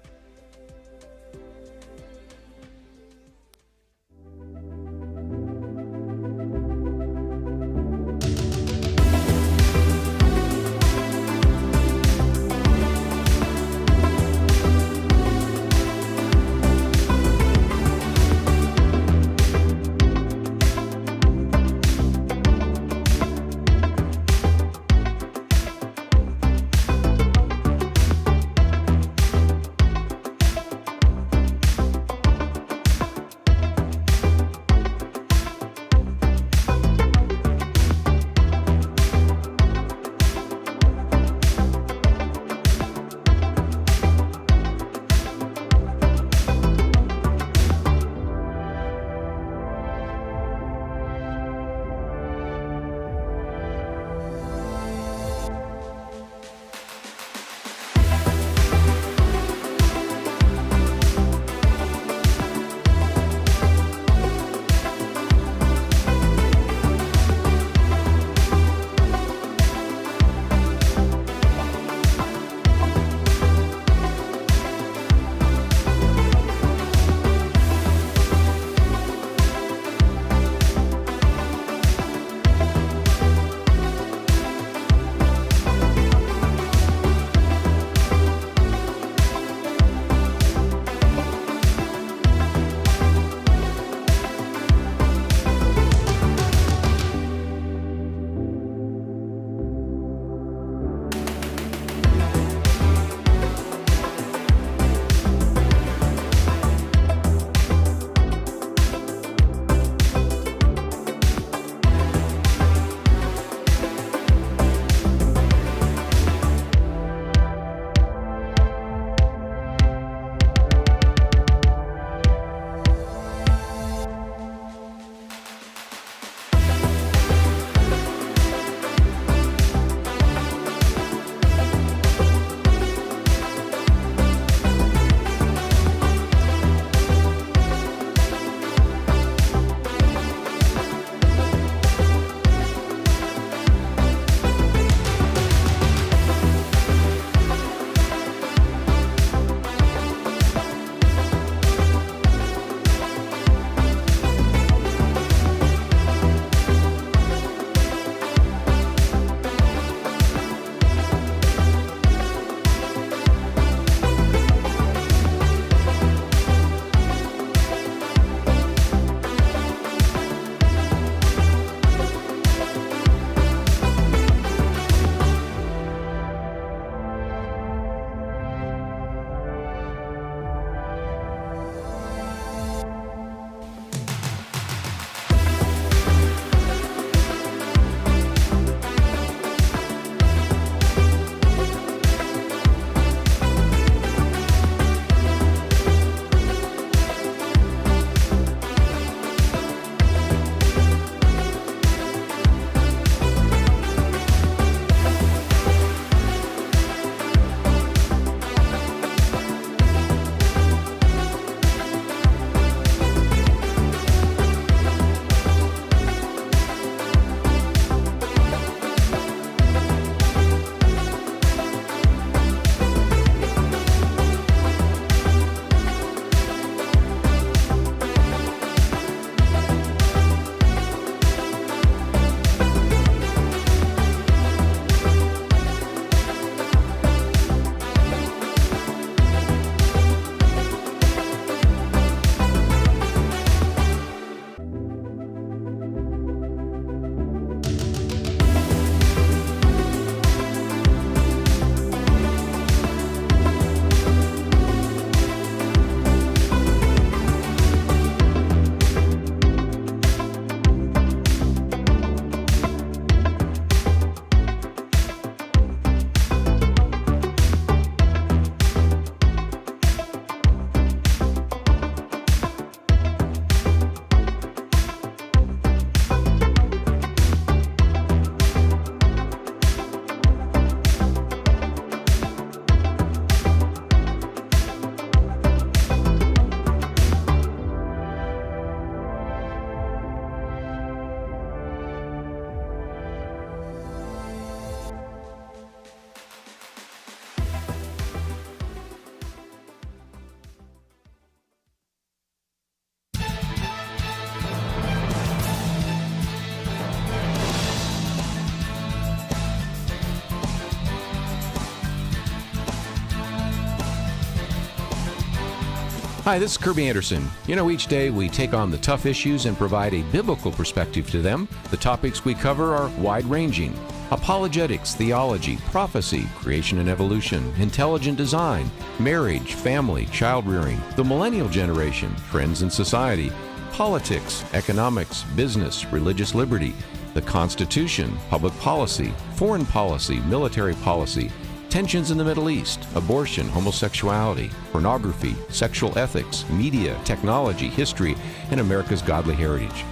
Hi, this is Kirby Anderson. You know, each day we take on the tough issues and provide a biblical perspective to them. The topics we cover are wide-ranging. Apologetics, theology, prophecy, creation and evolution, intelligent design, marriage, family, child-rearing, the millennial generation, trends in society, politics, economics, business, religious liberty, the Constitution, public policy, foreign policy, military policy, tensions in the Middle East, abortion, homosexuality, pornography, sexual ethics, media, technology, history, and America's godly heritage.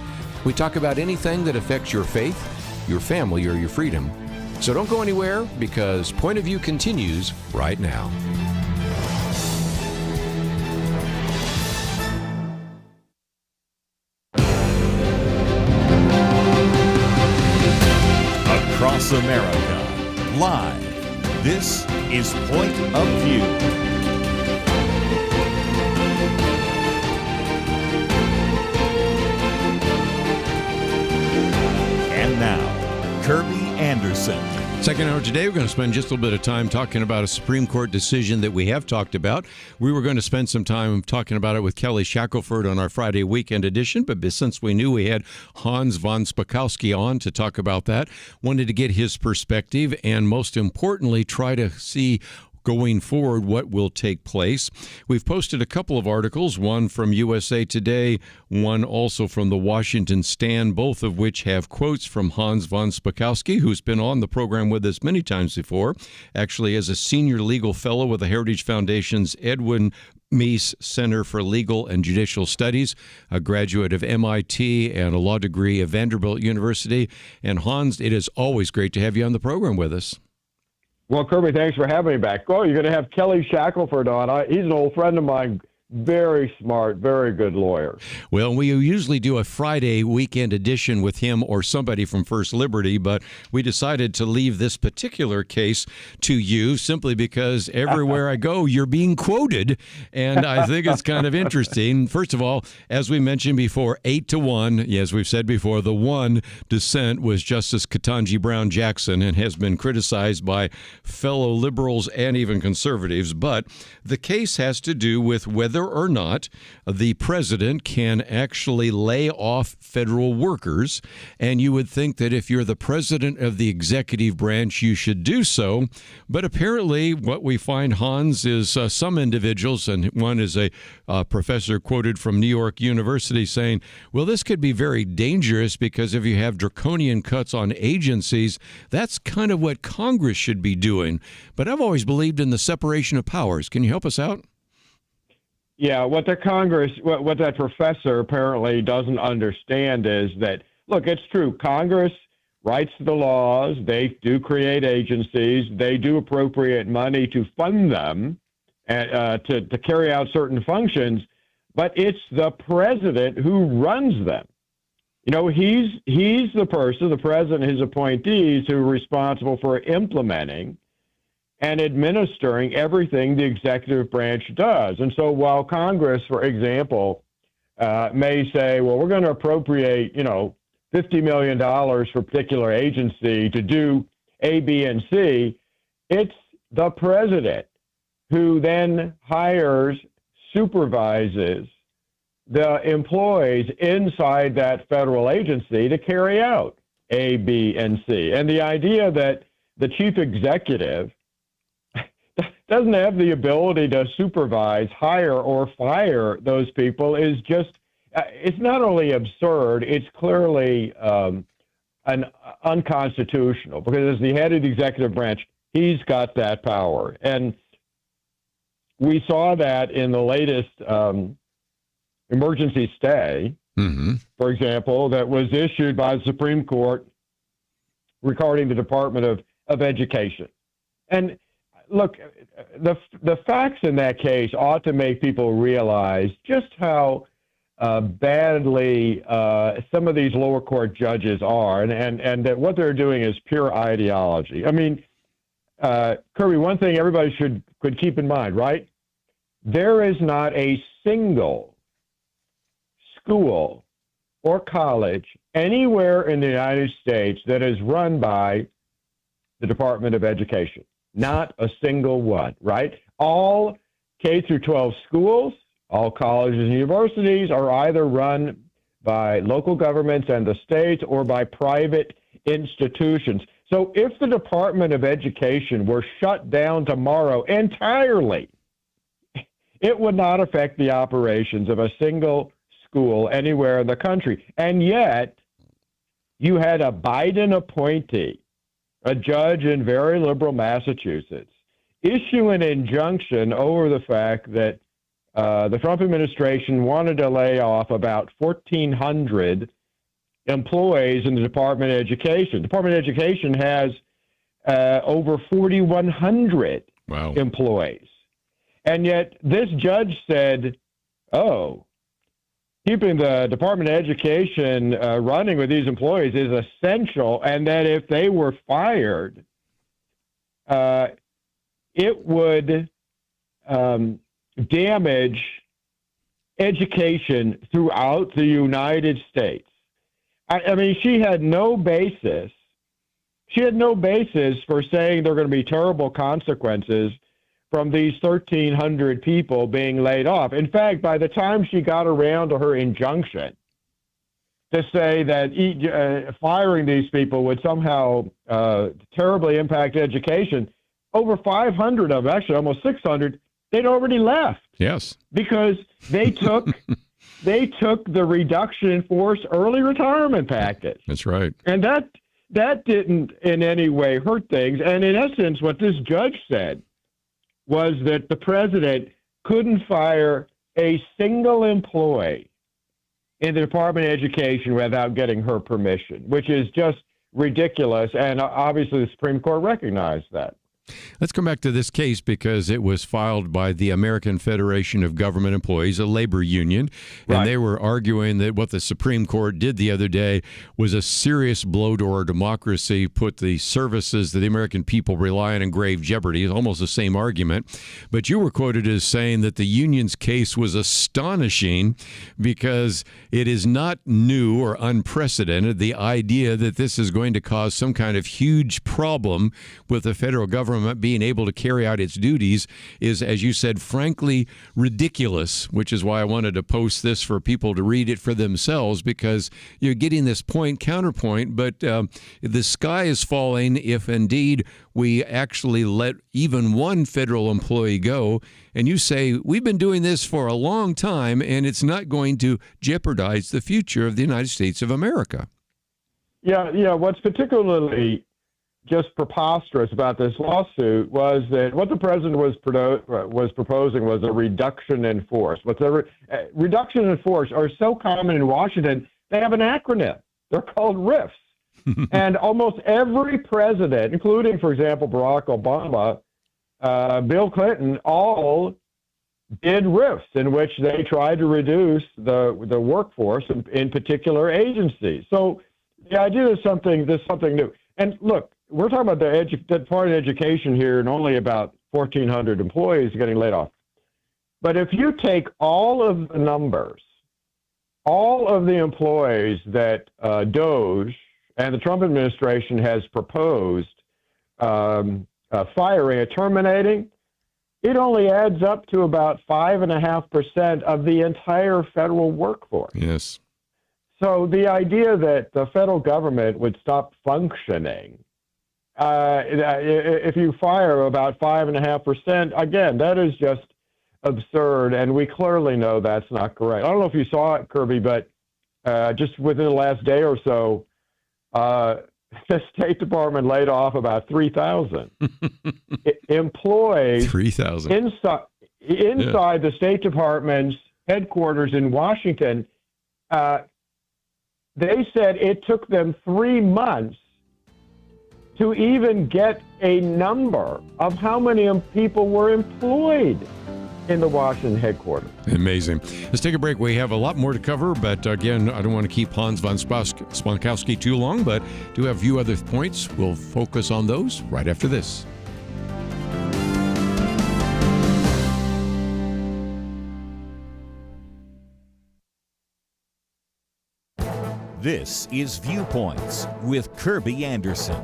We talk about anything that affects your faith, your family, or your freedom. So don't go anywhere, because Point of View continues right now. Across America, live. This is Point of View. And now, Kirby Anderson. Second hour today, we're going to spend just a little bit of time talking about a Supreme Court decision that we have talked about. We were going to spend some time talking about it with Kelly Shackelford on our Friday weekend edition, but since we knew we had Hans von Spakovsky on to talk about that, wanted to get his perspective and, most importantly, try to see going forward what will take place. We've posted a couple of articles, one from USA Today, one also from the Washington Stand, both of which have quotes from Hans von Spakovsky, who's been on the program with us many times before, actually as a senior legal fellow with the Heritage Foundation's Edwin Meese Center for Legal and Judicial Studies, a graduate of MIT and a law degree at Vanderbilt University. And Hans, it is always great to have you on the program with us. Well, Kirby, thanks for having me back. Oh, you're going to have Kelly Shackelford on. He's an old friend of mine. Very smart, very good lawyer. Well, we usually do a Friday weekend edition with him or somebody from First Liberty, but we decided to leave this particular case to you simply because everywhere I go, you're being quoted, and I think it's kind of interesting. First of all, as we mentioned before, 8-1, as we've said before, the one dissent was Justice Ketanji Brown Jackson and has been criticized by fellow liberals and even conservatives, but the case has to do with whether or not the president can actually lay off federal workers. And you would think that if you're the president of the executive branch, you should do so. But apparently what we find, Hans, is some individuals, and one is a professor quoted from New York University saying, well, this could be very dangerous because if you have draconian cuts on agencies, that's kind of what Congress should be doing. But I've always believed in the separation of powers. Can you help us out? Yeah, what that professor apparently doesn't understand is that, look, it's true. Congress writes the laws. They do create agencies. They do appropriate money to fund them and to carry out certain functions. But it's the president who runs them. You know, he's the person, the president, his appointees, who are responsible for implementing and administering everything the executive branch does. And so while Congress, for example, may say, well, we're going to appropriate, $50 million for a particular agency to do A, B, and C, it's the president who then hires, supervises the employees inside that federal agency to carry out A, B, and C. And the idea that the chief executive doesn't have the ability to supervise, hire, or fire those people is just, it's not only absurd, it's clearly unconstitutional, because as the head of the executive branch, he's got that power. And we saw that in the latest emergency stay, for example, that was issued by the Supreme Court regarding the Department of Education. And look, the facts in that case ought to make people realize just how badly some of these lower court judges are, and that what they're doing is pure ideology. I mean, Kirby, one thing everybody could keep in mind, right? There is not a single school or college anywhere in the United States that is run by the Department of Education. Not a single one, right? All K through 12 schools, All colleges and universities are either run by local governments and the states or by private institutions. So if the Department of Education were shut down tomorrow entirely, it would not affect the operations of a single school anywhere in the country. And yet, you had a Biden appointee, a judge in very liberal Massachusetts, issue an injunction over the fact that the Trump administration wanted to lay off about 1,400 employees in the Department of Education. The Department of Education has over 4,100 employees. And yet this judge said, keeping the Department of Education running with these employees is essential, and that if they were fired, it would damage education throughout the United States. I mean, she had no basis. She had no basis for saying there are going to be terrible consequences from these 1,300 people being laid off. In fact, by the time she got around to her injunction to say that firing these people would somehow terribly impact education, over 500 of them, actually almost 600, they'd already left. Yes. Because they took the reduction in force early retirement package. That's right. And that didn't in any way hurt things. And in essence, what this judge said was that the president couldn't fire a single employee in the Department of Education without getting her permission, which is just ridiculous. And obviously the Supreme Court recognized that. Let's come back to this case because it was filed by the American Federation of Government Employees, a labor union, and they were arguing that what the Supreme Court did the other day was a serious blow to our democracy, put the services that the American people rely on in grave jeopardy. It's almost the same argument. But you were quoted as saying that the union's case was astonishing because it is not new or unprecedented. The idea that this is going to cause some kind of huge problem with the federal government being able to carry out its duties is, as you said, frankly ridiculous, which is why I wanted to post this for people to read it for themselves, because you're getting this counterpoint, but the sky is falling if indeed we actually let even one federal employee go. And you say, we've been doing this for a long time, and it's not going to jeopardize the future of the United States of America. Yeah. What's particularly just preposterous about this lawsuit was that what the president was proposing was a reduction in force. Reduction in force are so common in Washington, they have an acronym. They're called RIFs. And almost every president, including, for example, Barack Obama, Bill Clinton, all did RIFs in which they tried to reduce the workforce in particular agencies. So the idea is something new. And look, we're talking about the part of education here, and only about 1,400 employees getting laid off. But if you take all of the numbers, all of the employees that DOJ and the Trump administration has proposed firing or terminating, it only adds up to about 5.5% of the entire federal workforce. Yes. So the idea that the federal government would stop functioning if you fire about 5.5%, again, that is just absurd, and we clearly know that's not correct. I don't know if you saw it, Kirby, but just within the last day or so, the State Department laid off about 3,000 employees 3,000 inside the State Department's headquarters in Washington. They said it took them 3 months to even get a number of how many people were employed in the Washington headquarters. Amazing. Let's take a break. We have a lot more to cover, but again, I don't want to keep Hans von Spankowski too long, but do have a few other points. We'll focus on those right after this. This is Viewpoints with Kirby Anderson.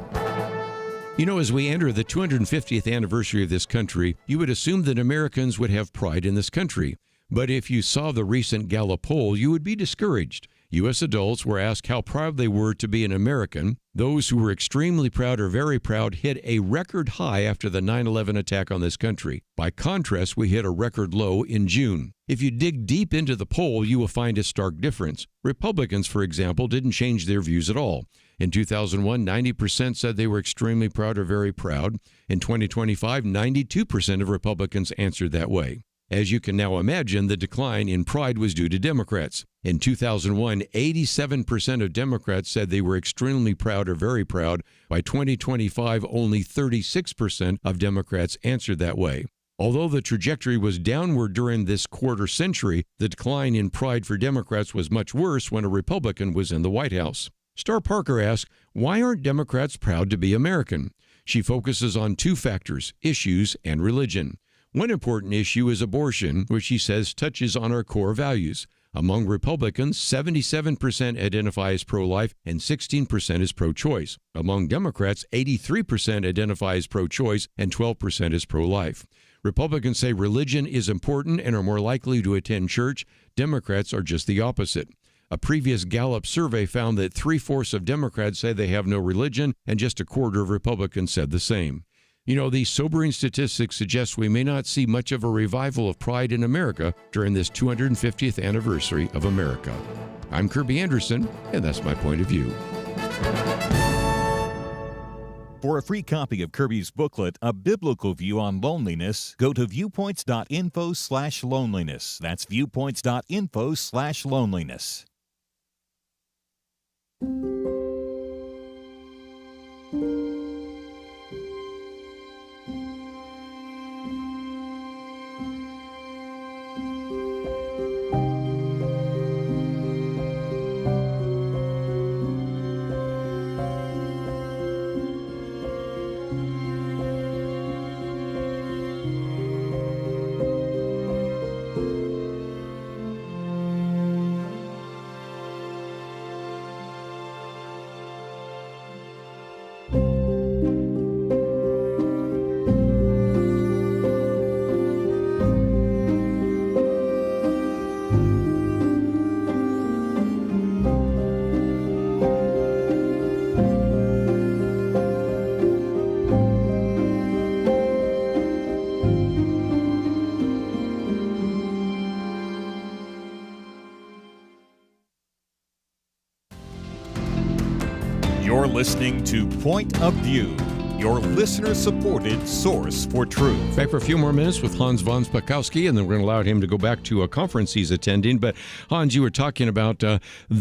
You know, as we enter the 250th anniversary of this country, you would assume that Americans would have pride in this country. But if you saw the recent Gallup poll, you would be discouraged. U.S. adults were asked how proud they were to be an American. Those who were extremely proud or very proud hit a record high after the 9/11 attack on this country. By contrast, we hit a record low in June. If you dig deep into the poll, you will find a stark difference. Republicans, for example, didn't change their views at all. In 2001, 90% said they were extremely proud or very proud. In 2025, 92% of Republicans answered that way. As you can now imagine, the decline in pride was due to Democrats. In 2001, 87% of Democrats said they were extremely proud or very proud. By 2025, only 36% of Democrats answered that way. Although the trajectory was downward during this quarter century, the decline in pride for Democrats was much worse when a Republican was in the White House. Star Parker asks, why aren't Democrats proud to be American? She focuses on two factors, issues and religion. One important issue is abortion, which she says touches on our core values. Among Republicans, 77% identify as pro-life and 16% as pro-choice. Among Democrats, 83% identify as pro-choice and 12% as pro-life. Republicans say religion is important and are more likely to attend church. Democrats are just the opposite. A previous Gallup survey found that 3/4 of Democrats say they have no religion, and just a quarter of Republicans said the same. You know, these sobering statistics suggest we may not see much of a revival of pride in America during this 250th anniversary of America. I'm Kirby Anderson, and that's my point of view. For a free copy of Kirby's booklet, A Biblical View on Loneliness, go to viewpoints.info/loneliness. That's viewpoints.info/loneliness. You're listening to Point of View, your listener-supported source for truth. Back for a few more minutes with Hans von Spakowski, and then we're going to allow him to go back to a conference he's attending. But, Hans, you were talking about the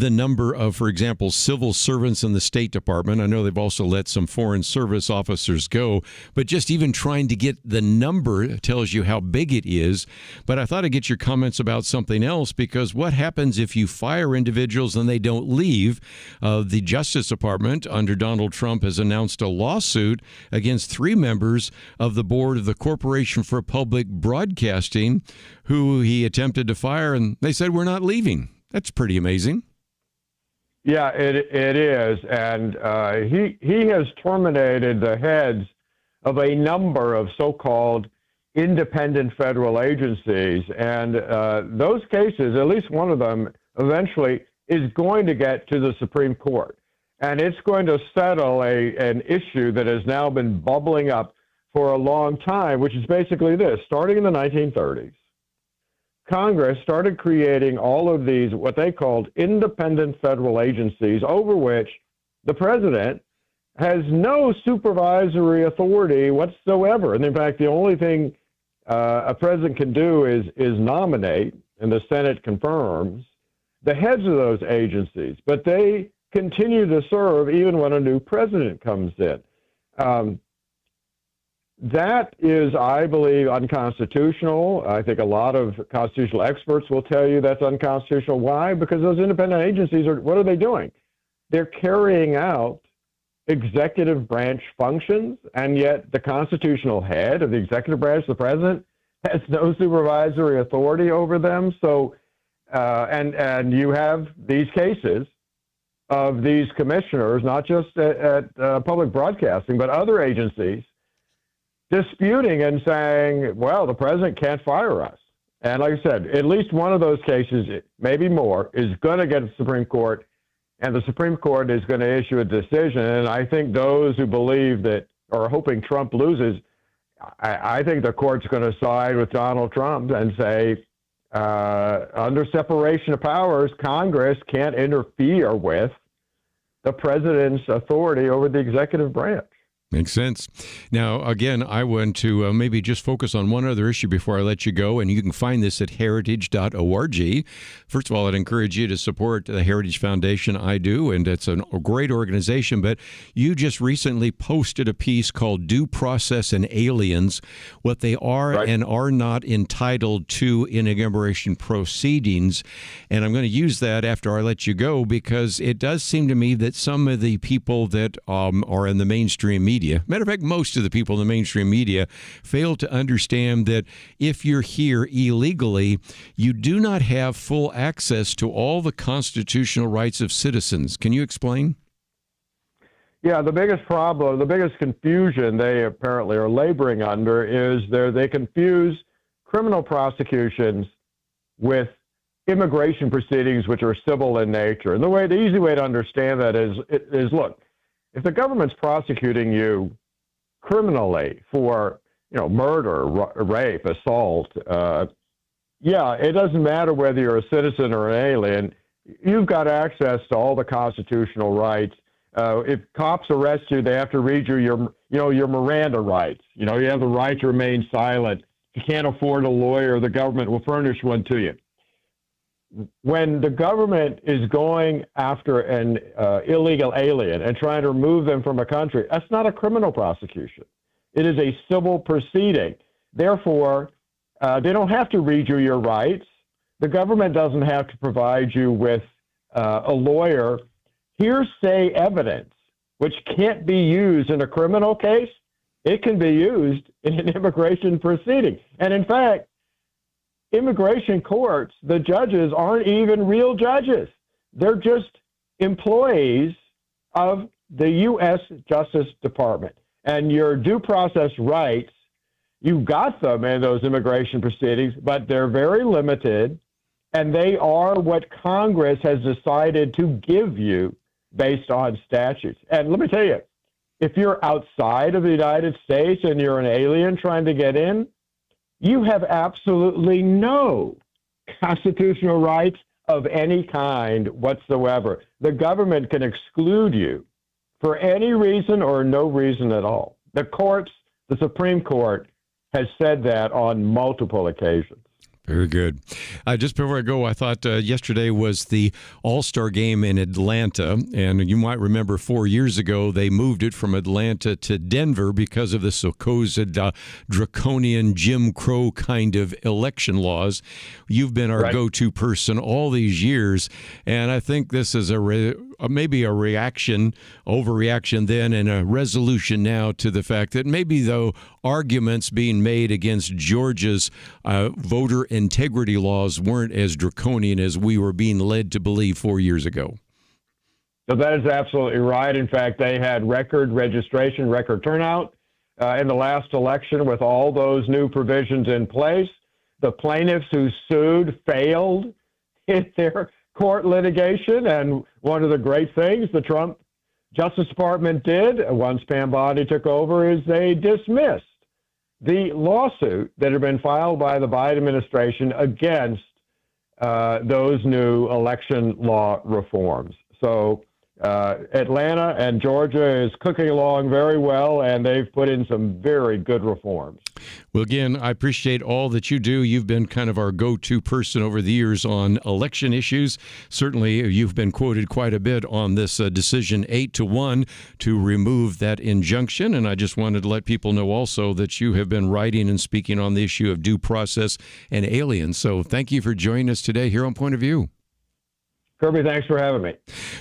number of, for example, civil servants in the State Department. I know they've also let some Foreign Service officers go, but just even trying to get the number tells you how big it is. But I thought I'd get your comments about something else, because what happens if you fire individuals and they don't leave? The Justice Department, under Donald Trump, has announced a lawsuit against 3 members of the board of the Corporation for Public Broadcasting who he attempted to fire, and they said, we're not leaving. That's pretty amazing. Yeah, it is. And he has terminated the heads of a number of so-called independent federal agencies. And those cases, at least one of them, eventually is going to get to the Supreme Court. And it's going to settle an issue that has now been bubbling up for a long time, which is basically this. Starting in the 1930s, Congress started creating all of these, what they called independent federal agencies, over which the president has no supervisory authority whatsoever. And in fact, the only thing a president can do is nominate, and the Senate confirms, the heads of those agencies. But they continue to serve even when a new president comes in. That is, I believe, unconstitutional. I think a lot of constitutional experts will tell you that's unconstitutional. Why? Because those independent agencies what are they doing? They're carrying out executive branch functions, and yet the constitutional head of the executive branch, the president, has no supervisory authority over them. So, and you have these cases of these commissioners, not just at public broadcasting, but other agencies, disputing and saying, well, the president can't fire us. And like I said, at least one of those cases, maybe more, is going to get to the Supreme Court, and the Supreme Court is going to issue a decision. And I think those who believe that or are hoping Trump loses, I think the court's going to side with Donald Trump and say, under separation of powers, Congress can't interfere with the president's authority over the executive branch. Makes sense. Now, again, I want to maybe just focus on one other issue before I let you go, and you can find this at heritage.org. First of all, I'd encourage you to support the Heritage Foundation. I do, and it's a great organization, but you just recently posted a piece called Due Process and Aliens, what they are and are not entitled to in immigration proceedings. And I'm going to use that after I let you go, because it does seem to me that some of the people that are in the mainstream media, matter of fact, most of the people in the mainstream media, fail to understand that if you're here illegally, you do not have full access to all the constitutional rights of citizens. Can you explain? Yeah, the biggest problem, the biggest confusion they apparently are laboring under is they confuse criminal prosecutions with immigration proceedings, which are civil in nature. And the easy way to understand that is look, if the government's prosecuting you criminally for, murder, rape, assault, it doesn't matter whether you're a citizen or an alien. You've got access to all the constitutional rights. If cops arrest you, they have to read you your Miranda rights. You have the right to remain silent. If you can't afford a lawyer, the government will furnish one to you. When the government is going after an illegal alien and trying to remove them from a country, that's not a criminal prosecution. It is a civil proceeding. Therefore, they don't have to read you your rights. The government doesn't have to provide you with a lawyer. Hearsay evidence, which can't be used in a criminal case, it can be used in an immigration proceeding. And in fact, immigration courts, the judges aren't even real judges. They're just employees of the U.S. Justice Department. And your due process rights, you got them in those immigration proceedings, but they're very limited, and they are what Congress has decided to give you based on statutes. And let me tell you, if you're outside of the United States and you're an alien trying to get in, you have absolutely no constitutional rights of any kind whatsoever. The government can exclude you for any reason or no reason at all. The courts, the Supreme Court, has said that on multiple occasions. Very good. Just before I go, I thought yesterday was the All-Star game in Atlanta, and you might remember 4 years ago they moved it from Atlanta to Denver because of the supposed draconian Jim Crow kind of election laws. You've been our go-to person all these years, and I think this is maybe a overreaction then, and a resolution now to the fact that maybe, though, arguments being made against Georgia's voter integrity laws weren't as draconian as we were being led to believe 4 years ago. So that is absolutely right. In fact, they had record registration, record turnout in the last election with all those new provisions in place. The plaintiffs who sued failed in their court litigation, and one of the great things the Trump Justice Department did once Pam Bondi took over is they dismissed the lawsuit that had been filed by the Biden administration against those new election law reforms. So Atlanta and Georgia is cooking along very well, and they've put in some very good reforms. Well, again, I appreciate all that you do. You've been kind of our go-to person over the years on election issues. Certainly, you've been quoted quite a bit on this decision 8-1 to remove that injunction. And I just wanted to let people know also that you have been writing and speaking on the issue of due process and aliens. So thank you for joining us today here on Point of View. Kirby, thanks for having me.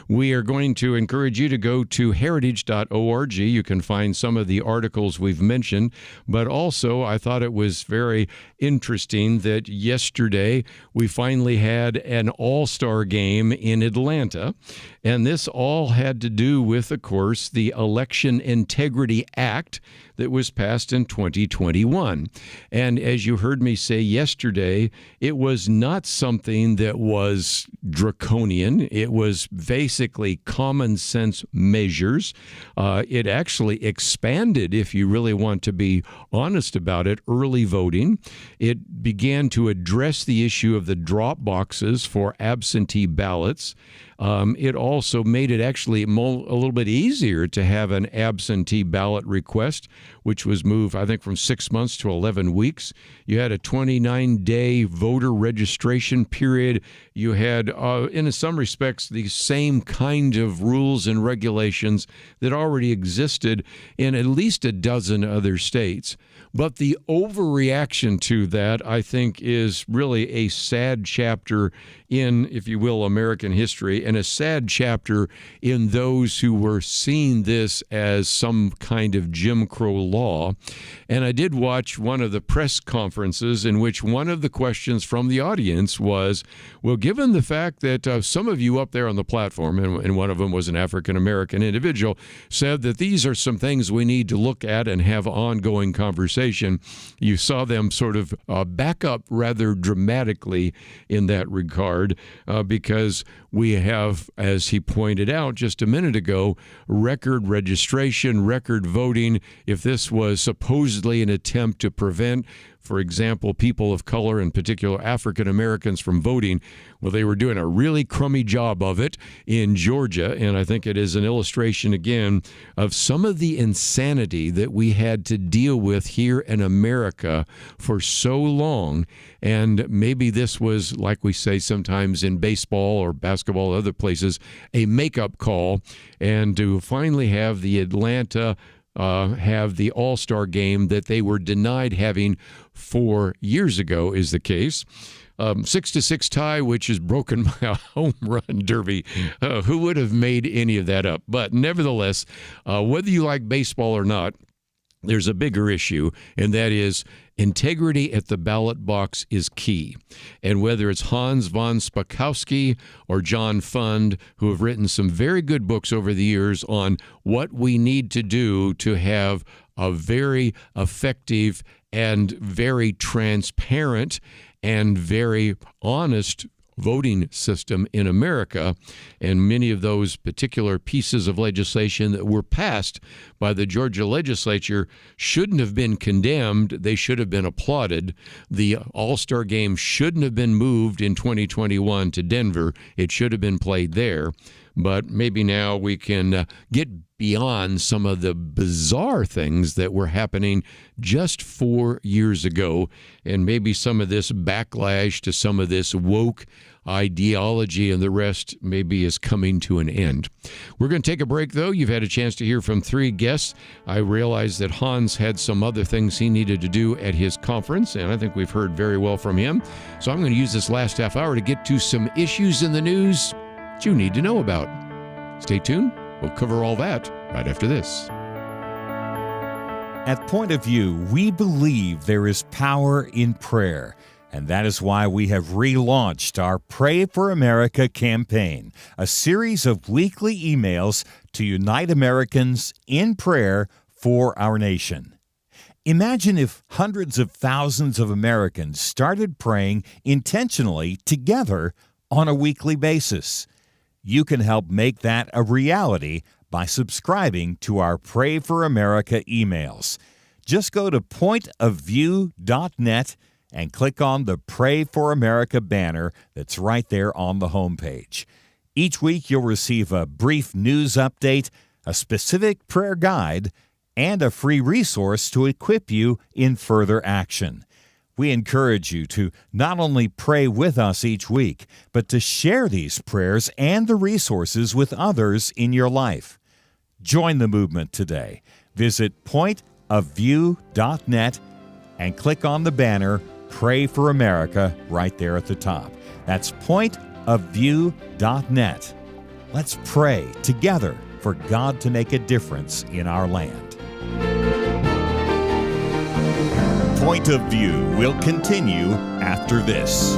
We are going to encourage you to go to heritage.org. You can find some of the articles we've mentioned, but also I thought it was very interesting that yesterday we finally had an all-star game in Atlanta, and this all had to do with, of course, the Election Integrity Act that was passed in 2021. And as you heard me say yesterday, it was not something that was draconian. It was basically common sense measures. It actually expanded, if you really want to be honest about it, early voting. It began to address the issue of the drop boxes for absentee ballots. It also made it actually a little bit easier to have an absentee ballot request, which was moved, I think, from 6 months to 11 weeks. You had a 29-day voter registration period. You had, in some respects, the same kind of rules and regulations that already existed in at least a dozen other states. But the overreaction to that, I think, is really a sad chapter in, if you will, American history, and a sad chapter in those who were seeing this as some kind of Jim Crow law. And I did watch one of the press conferences in which one of the questions from the audience was, well, given the fact that some of you up there on the platform, and one of them was an African-American individual, said that these are some things we need to look at and have ongoing conversation, you saw them sort of back up rather dramatically in that regard. Because we have, as he pointed out just a minute ago, record registration, record voting. If this was supposedly an attempt to prevent, for example, people of color, in particular African Americans, from voting, well, they were doing a really crummy job of it in Georgia. And I think it is an illustration, again, of some of the insanity that we had to deal with here in America for so long. And maybe this was, like we say sometimes in baseball or basketball, other places, a make-up call. And to finally have the Atlanta have the All-Star game that they were denied having 4 years ago is the case. 6-6 tie, which is broken by a home run derby. Who would have made any of that up? But nevertheless, whether you like baseball or not, there's a bigger issue, and that is integrity at the ballot box is key. And whether it's Hans von Spakovsky or John Fund, who have written some very good books over the years on what we need to do to have a very effective and very transparent and very honest voting system in America, and many of those particular pieces of legislation that were passed by the Georgia legislature shouldn't have been condemned. They should have been applauded. The All-Star game shouldn't have been moved in 2021 to Denver. It should have been played there. But maybe now we can get beyond some of the bizarre things that were happening just 4 years ago, and maybe some of this backlash to some of this woke ideology and the rest maybe is coming to an end. We're going to take a break, though. You've had a chance to hear from 3 guests. I realize that Hans had some other things he needed to do at his conference, and I think we've heard very well from him. So I'm going to use this last half hour to get to some issues in the news that you need to know about. Stay tuned. We'll cover all that right after this. At Point of View, we believe there is power in prayer, and that is why we have relaunched our Pray for America campaign, a series of weekly emails to unite Americans in prayer for our nation. Imagine if hundreds of thousands of Americans started praying intentionally together on a weekly basis. You can help make that a reality by subscribing to our Pray for America emails. Just go to pointofview.net and click on the Pray for America banner that's right there on the homepage. Each week you'll receive a brief news update, a specific prayer guide, and a free resource to equip you in further action. We encourage you to not only pray with us each week, but to share these prayers and the resources with others in your life. Join the movement today. Visit pointofview.net and click on the banner Pray for America right there at the top. That's pointofview.net pointofview.net. Let's pray together for God to make a difference in our land. Point of View will continue after this.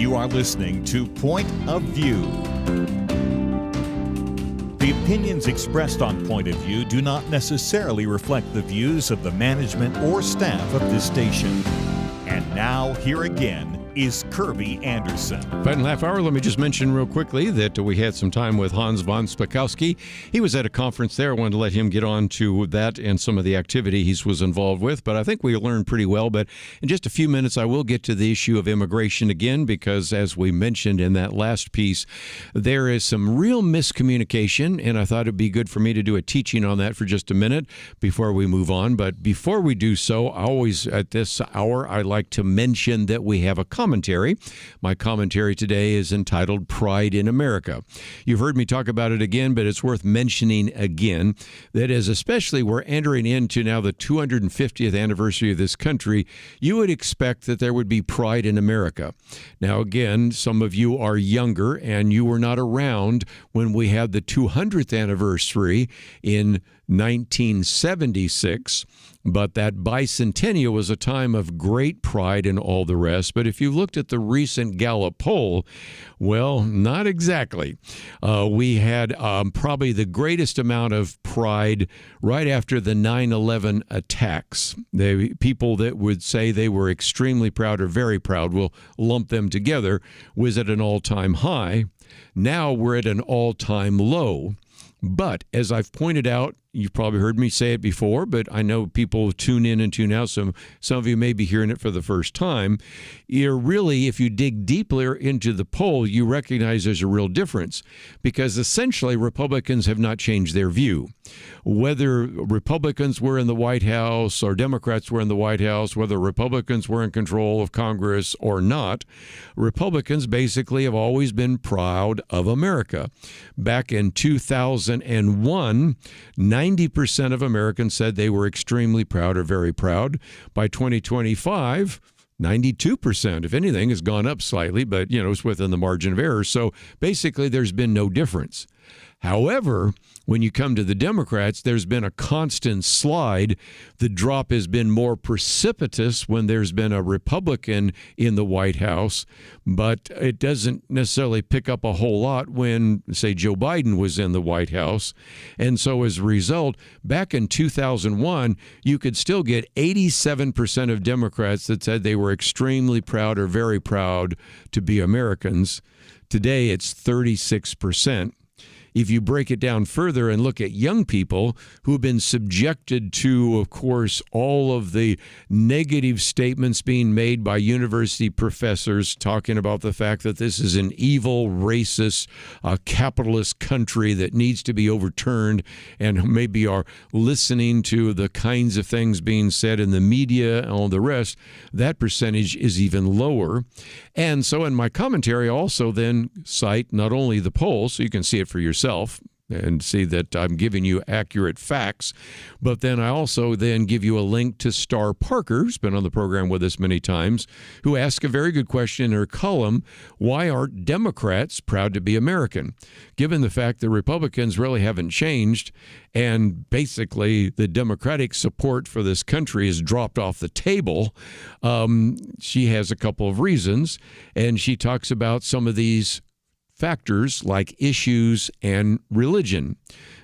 You are listening to Point of View. The opinions expressed on Point of View do not necessarily reflect the views of the management or staff of this station. And now, here again, is Kirby Anderson. Final half hour, let me just mention real quickly that we had some time with Hans von Spakowski. He was at a conference there. I wanted to let him get on to that and some of the activity he was involved with, but I think we learned pretty well. But in just a few minutes, I will get to the issue of immigration again, because as we mentioned in that last piece, there is some real miscommunication, and I thought it'd be good for me to do a teaching on that for just a minute before we move on. But before we do so, I always, at this hour, I like to mention that we have a commentary. My commentary today is entitled Pride in America. You've heard me talk about it again, but it's worth mentioning again that as especially we're entering into now the 250th anniversary of this country, you would expect that there would be pride in America. Now, again, some of you are younger and you were not around when we had the 200th anniversary in 1976. But that bicentennial was a time of great pride and all the rest. But if you looked at the recent Gallup poll, well, not exactly. We had probably the greatest amount of pride right after the 9/11 attacks. People that would say they were extremely proud or very proud, we'll lump them together, was at an all-time high. Now we're at an all-time low. But as I've pointed out, you've probably heard me say it before, but I know people tune in and tune out. Some of you may be hearing it for the first time. You're really, if you dig deeper into the poll, you recognize there's a real difference, because essentially Republicans have not changed their view. Whether Republicans were in the White House or Democrats were in the White House, whether Republicans were in control of Congress or not, Republicans basically have always been proud of America. Back in 2001, 90% of Americans said they were extremely proud or very proud. By 2025, 92%, if anything, has gone up slightly, but, it's within the margin of error. So basically, there's been no difference. However, when you come to the Democrats, there's been a constant slide. The drop has been more precipitous when there's been a Republican in the White House, but it doesn't necessarily pick up a whole lot when, say, Joe Biden was in the White House. And so as a result, back in 2001, you could still get 87% of Democrats that said they were extremely proud or very proud to be Americans. Today, it's 36%. If you break it down further and look at young people who have been subjected to, of course, all of the negative statements being made by university professors talking about the fact that this is an evil, racist, capitalist country that needs to be overturned, and maybe are listening to the kinds of things being said in the media and all the rest, that percentage is even lower. And so in my commentary, I also then cite not only the poll, so you can see it for yourself, and see that I'm giving you accurate facts, but then I also then give you a link to Star Parker, who's been on the program with us many times, who asked a very good question in her column: why aren't Democrats proud to be American? Given the fact that Republicans really haven't changed, and basically the Democratic support for this country has dropped off the table, she has a couple of reasons, and she talks about some of these factors like issues and religion.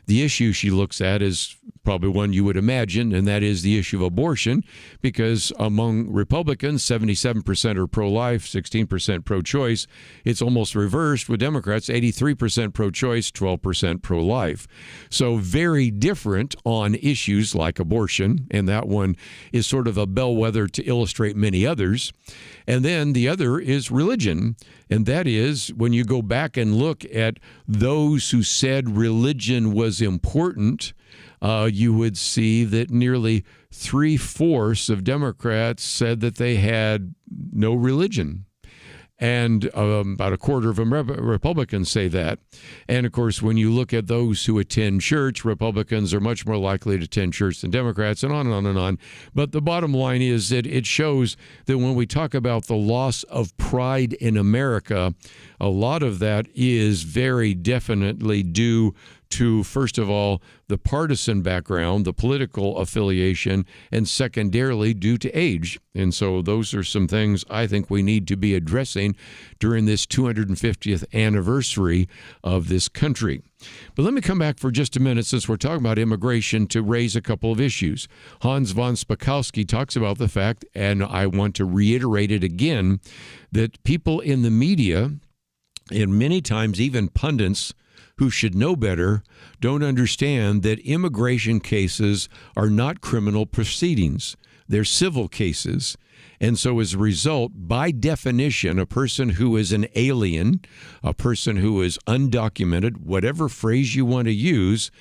The issue she looks at is probably one you would imagine, and that is the issue of abortion, because among Republicans, 77% are pro-life, 16% pro-choice. It's almost reversed with Democrats, 83% pro-choice, 12% pro-life. So very different on issues like abortion, and that one is sort of a bellwether to illustrate many others. And then the other is religion, and that is when you go back and look at those who said religion was important, you would see that nearly 3/4 of Democrats said that they had no religion. And about a quarter of them Republicans say that. And, of course, when you look at those who attend church, Republicans are much more likely to attend church than Democrats, and on and on and on. But the bottom line is that it shows that when we talk about the loss of pride in America, a lot of that is very definitely due to, first of all, the partisan background, the political affiliation, and secondarily due to age. And so those are some things I think we need to be addressing during this 250th anniversary of this country. But let me come back for just a minute, since we're talking about immigration, to raise a couple of issues. Hans von Spakovsky talks about the fact, and I want to reiterate it again, that people in the media, and many times even pundits who should know better, don't understand that immigration cases are not criminal proceedings. They're civil cases. And so as a result, by definition, a person who is an alien, a person who is undocumented, whatever phrase you want to use,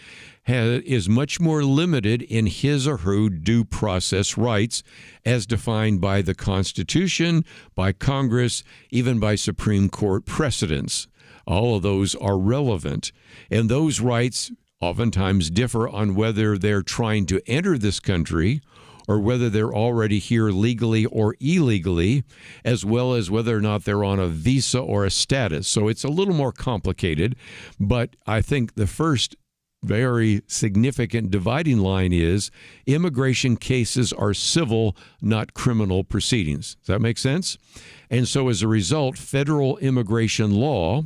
is much more limited in his or her due process rights as defined by the Constitution, by Congress, even by Supreme Court precedents. All of those are relevant. And those rights oftentimes differ on whether they're trying to enter this country or whether they're already here legally or illegally, as well as whether or not they're on a visa or a status. So it's a little more complicated, but I think the first very significant dividing line is immigration cases are civil, not criminal proceedings. Does that make sense? And so as a result, federal immigration law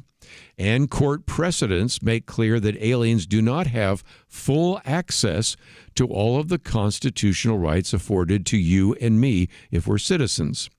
and court precedents make clear that aliens do not have full access to all of the constitutional rights afforded to you and me if we're citizens.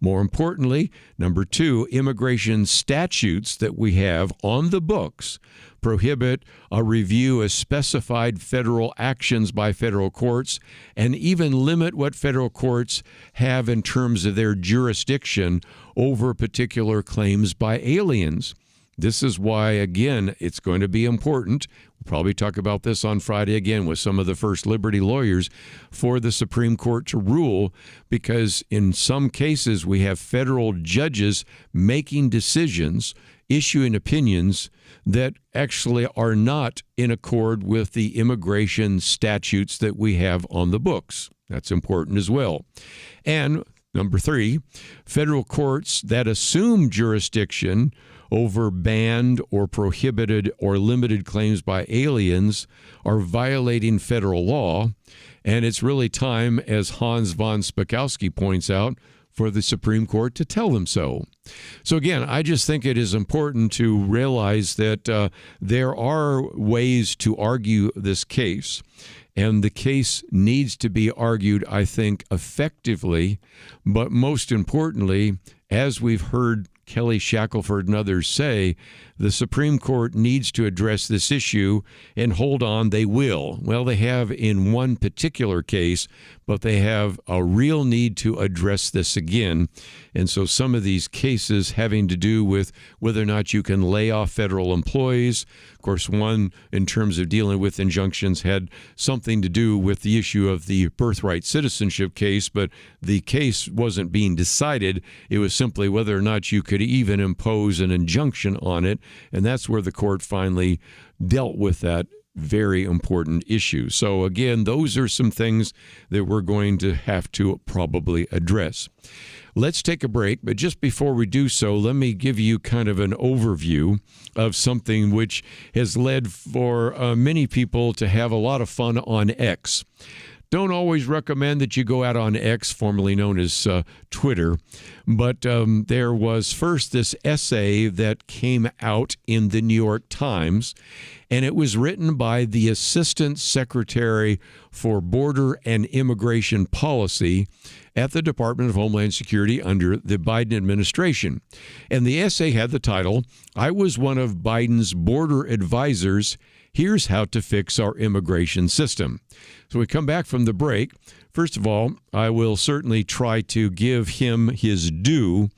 More importantly, number two, immigration statutes that we have on the books prohibit a review of specified federal actions by federal courts and even limit what federal courts have in terms of their jurisdiction over particular claims by aliens. This is why, again, it's going to be important. We'll probably talk about this on Friday again with some of the First Liberty lawyers for the Supreme Court to rule, because in some cases we have federal judges making decisions, issuing opinions that actually are not in accord with the immigration statutes that we have on the books. That's important as well. And number three, federal courts that assume jurisdiction over banned or prohibited or limited claims by aliens are violating federal law. And it's really time, as Hans von Spakovsky points out, for the Supreme Court to tell them so. So again, I just think it is important to realize that there are ways to argue this case. And the case needs to be argued, I think, effectively. But most importantly, as we've heard Kelly Shackelford and others say, the Supreme Court needs to address this issue, and hold on, they will. Well, they have in one particular case, but they have a real need to address this again. And so some of these cases having to do with whether or not you can lay off federal employees. Of course, one in terms of dealing with injunctions had something to do with the issue of the birthright citizenship case, but the case wasn't being decided. It was simply whether or not you could even impose an injunction on it. And that's where the court finally dealt with that very important issue. So again, those are some things that we're going to have to probably address. Let's take a break, but just before we do so, let me give you kind of an overview of something which has led for many people to have a lot of fun on X. Don't always recommend that you go out on X, formerly known as Twitter, but there was first this essay that came out in the New York Times, and it was written by the Assistant Secretary for Border and Immigration Policy at the Department of Homeland Security under the Biden administration. And the essay had the title, "I was one of Biden's border advisors. Here's how to fix our immigration system." So we come back from the break. First of all, I will certainly try to give him his due,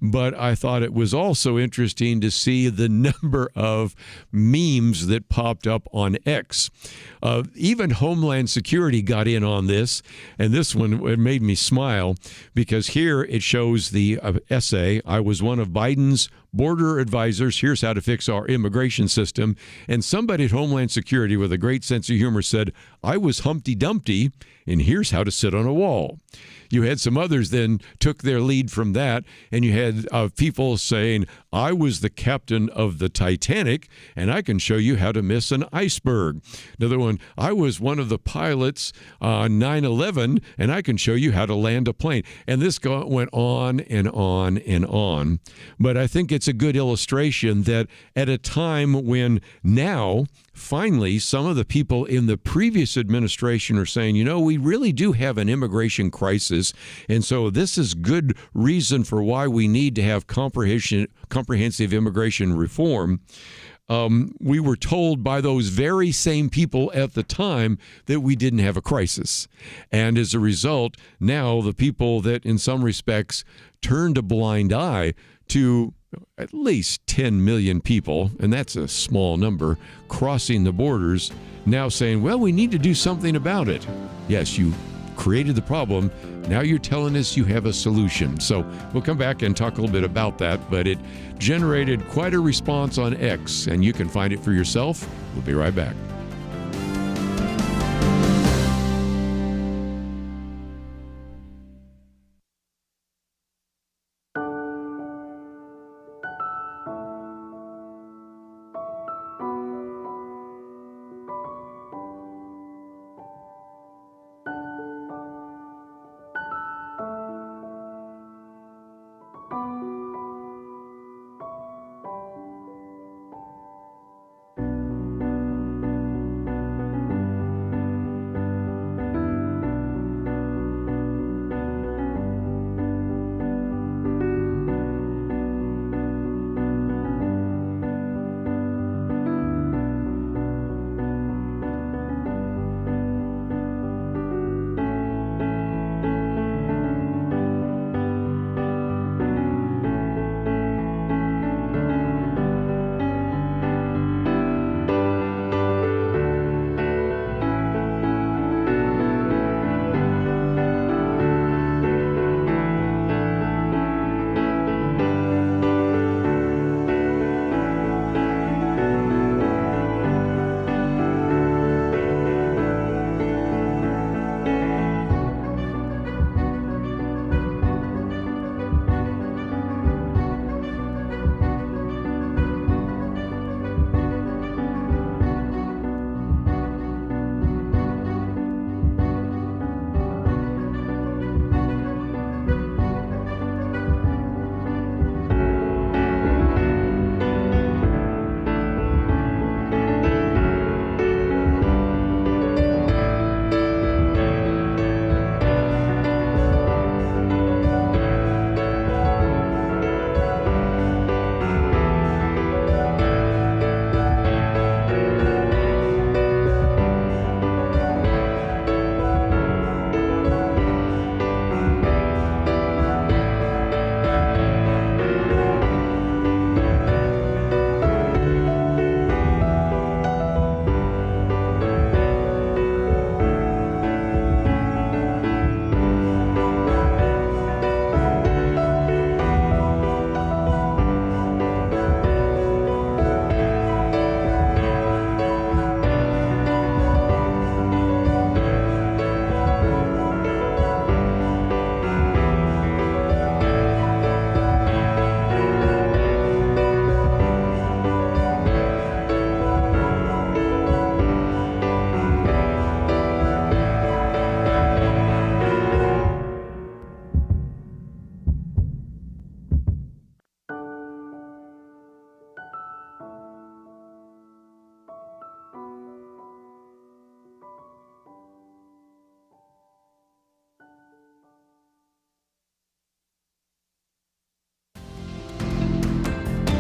but I thought it was also interesting to see the number of memes that popped up on X. Even Homeland Security got in on this, and this one, it made me smile, because here it shows the essay, "I was one of Biden's border advisors. Here's how to fix our immigration system." And somebody at Homeland Security with a great sense of humor said, "I was Humpty Dumpty, and here's how to sit on a wall. You had some others then took their lead from that, and you had people saying, I was the captain of the Titanic, and I can show you how to miss an iceberg. Another one, I was one of the pilots on 9/11, and I can show you how to land a plane. And this went on and on and on. But I think it's a good illustration that at a time when now, finally, some of the people in the previous administration are saying, we really do have an immigration crisis. And so this is good reason for why we need to have comprehensive immigration reform. We were told by those very same people at the time that we didn't have a crisis. And as a result, now the people that in some respects turned a blind eye to at least 10 million people, and that's a small number, crossing the borders, now saying, well, we need to do something about it. Yes, you created the problem. Now you're telling us you have a solution. So we'll come back and talk a little bit about that, but it generated quite a response on X, and you can find it for yourself. We'll be right back.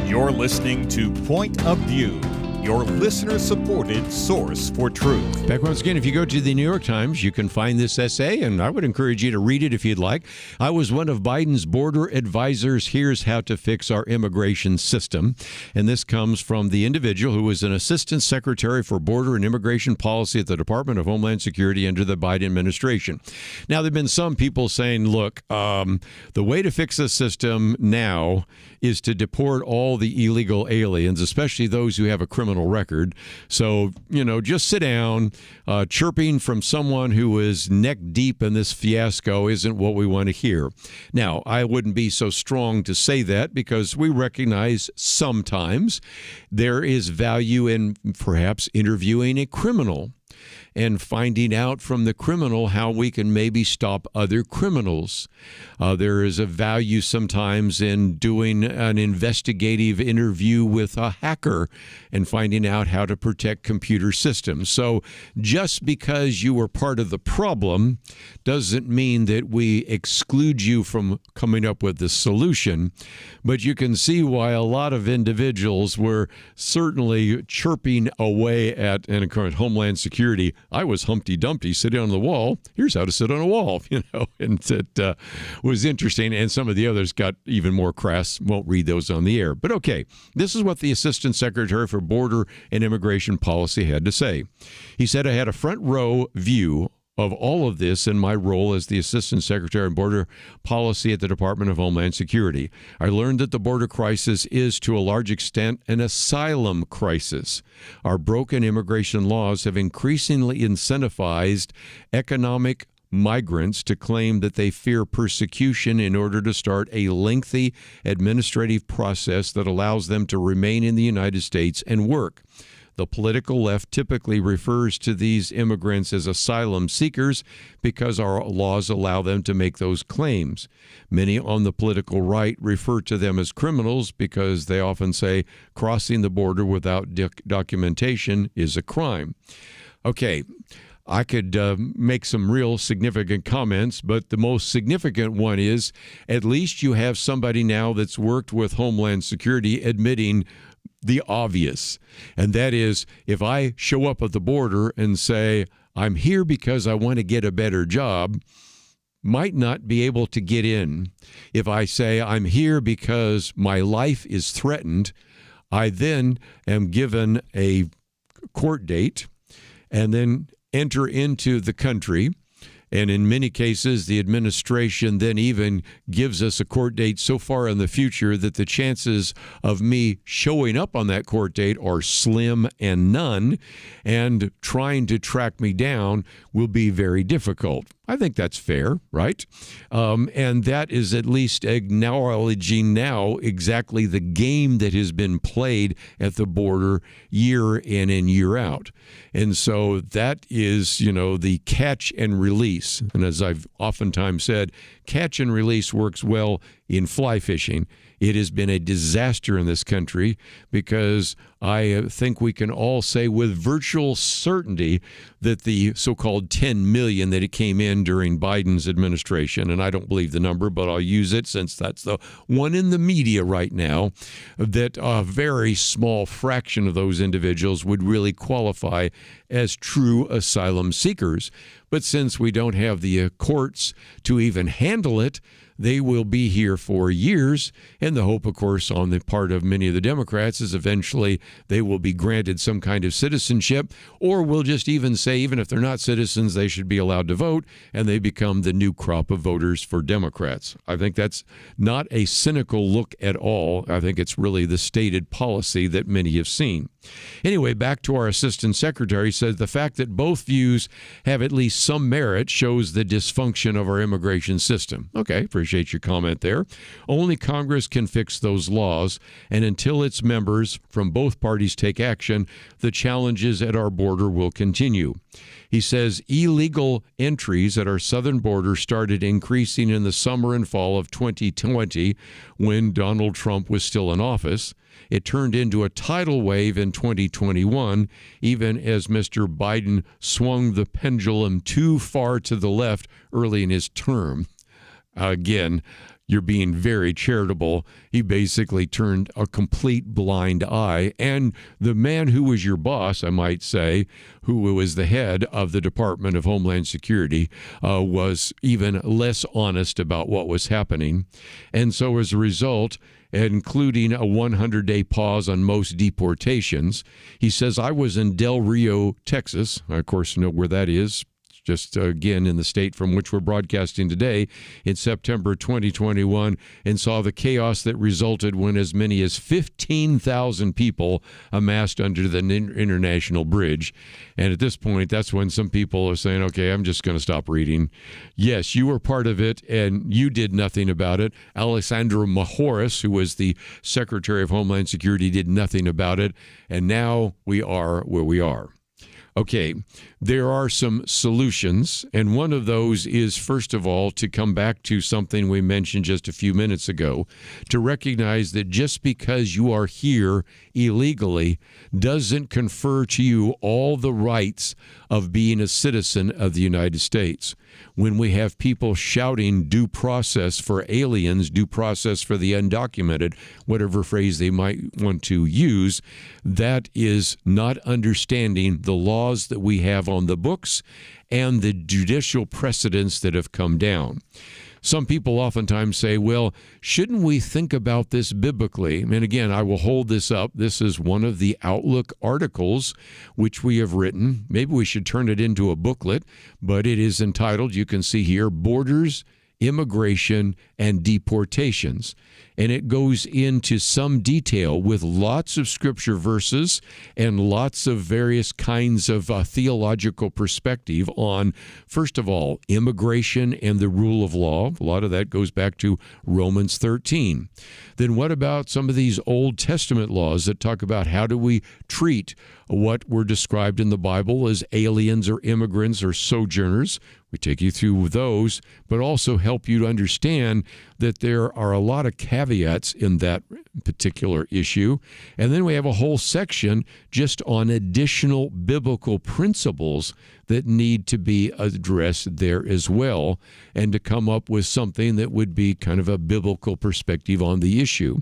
You're listening to Point of View, your listener-supported source for truth. Back once again, if you go to the New York Times, you can find this essay, and I would encourage you to read it if you'd like. I was one of Biden's border advisors. Here's how to fix our immigration system. And this comes from the individual who was an assistant secretary for border and immigration policy at the Department of Homeland Security under the Biden administration. Now, there have been some people saying, look, the way to fix the system now is to deport all the illegal aliens, especially those who have a criminal criminal record. So, just sit down. Chirping from someone who is neck deep in this fiasco isn't what we want to hear. Now, I wouldn't be so strong to say that because we recognize sometimes there is value in perhaps interviewing a criminal and finding out from the criminal how we can maybe stop other criminals. There is a value sometimes in doing an investigative interview with a hacker and finding out how to protect computer systems. So just because you were part of the problem doesn't mean that we exclude you from coming up with the solution. But you can see why a lot of individuals were certainly chirping away at, and of course, Homeland Security. I was Humpty Dumpty sitting on the wall. Here's how to sit on a wall, and it was interesting. And some of the others got even more crass. Won't read those on the air. But okay, this is what the Assistant Secretary for Border and Immigration Policy had to say. He said, I had a front row view of all of this in my role as the Assistant Secretary of Border Policy at the Department of Homeland Security. I learned that the border crisis is, to a large extent, an asylum crisis. Our broken immigration laws have increasingly incentivized economic migrants to claim that they fear persecution in order to start a lengthy administrative process that allows them to remain in the United States and work. The political left typically refers to these immigrants as asylum seekers because our laws allow them to make those claims. Many on the political right refer to them as criminals because they often say crossing the border without documentation is a crime. Okay, I could make some real significant comments, but the most significant one is at least you have somebody now that's worked with Homeland Security admitting the obvious, and that is if I show up at the border and say, I'm here because I want to get a better job, might not be able to get in. If I say I'm here because my life is threatened, I then am given a court date and then enter into the country. And in many cases, the administration then even gives us a court date so far in the future that the chances of me showing up on that court date are slim and none, and trying to track me down will be very difficult. I think that's fair, right? And that is at least acknowledging now exactly the game that has been played at the border year in and year out. And so that is, the catch and release. And as I've oftentimes said, catch and release works well in fly fishing. It has been a disaster in this country because I think we can all say with virtual certainty that the so-called 10 million that it came in during Biden's administration, and I don't believe the number, but I'll use it since that's the one in the media right now, that a very small fraction of those individuals would really qualify as true asylum seekers. But since we don't have the courts to even handle it, they will be here for years, and the hope, of course, on the part of many of the Democrats is eventually they will be granted some kind of citizenship, or we'll just even say even if they're not citizens, they should be allowed to vote, and they become the new crop of voters for Democrats. I think that's not a cynical look at all. I think it's really the stated policy that many have seen. Anyway, back to our Assistant Secretary, says the fact that both views have at least some merit shows the dysfunction of our immigration system. Okay, appreciate your comment there. Only Congress can fix those laws, and until its members from both parties take action, the challenges at our border will continue. He says illegal entries at our southern border started increasing in the summer and fall of 2020 when Donald Trump was still in office. It turned into a tidal wave in 2021, even as Mr. Biden swung the pendulum too far to the left early in his term. Again, you're being very charitable. He basically turned a complete blind eye. And the man who was your boss, I might say, who was the head of the Department of Homeland Security, was even less honest about what was happening. And so as a result, including a 100-day pause on most deportations, he says, I was in Del Rio, Texas. I, of course, know where that is. just again in the state from which we're broadcasting today in September 2021, and saw the chaos that resulted when as many as 15,000 people amassed under the international bridge. And at this point, that's when some people are saying, okay, I'm just going to stop reading. Yes, you were part of it, and you did nothing about it. Alessandro Majoris, who was the Secretary of Homeland Security, did nothing about it. And now we are where we are. Okay, there are some solutions, and one of those is, first of all, to come back to something we mentioned just a few minutes ago, to recognize that just because you are here illegally doesn't confer to you all the rights of being a citizen of the United States. When we have people shouting due process for aliens, due process for the undocumented, whatever phrase they might want to use, that is not understanding the laws that we have on the books and the judicial precedents that have come down. Some people oftentimes say, well, shouldn't we think about this biblically? And again, I will hold this up. This is one of the Outlook articles which we have written. Maybe we should turn it into a booklet, but it is entitled, you can see here, Borders, Immigration, and Deportations. And it goes into some detail with lots of scripture verses and lots of various kinds of theological perspective on, first of all, immigration and the rule of law. A lot of that goes back to Romans 13. Then what about some of these Old Testament laws that talk about how do we treat what were described in the Bible as aliens or immigrants or sojourners? We take you through those, but also help you to understand that there are a lot of caveats in that particular issue. And then we have a whole section just on additional biblical principles that need to be addressed there as well, and to come up with something that would be kind of a biblical perspective on the issue.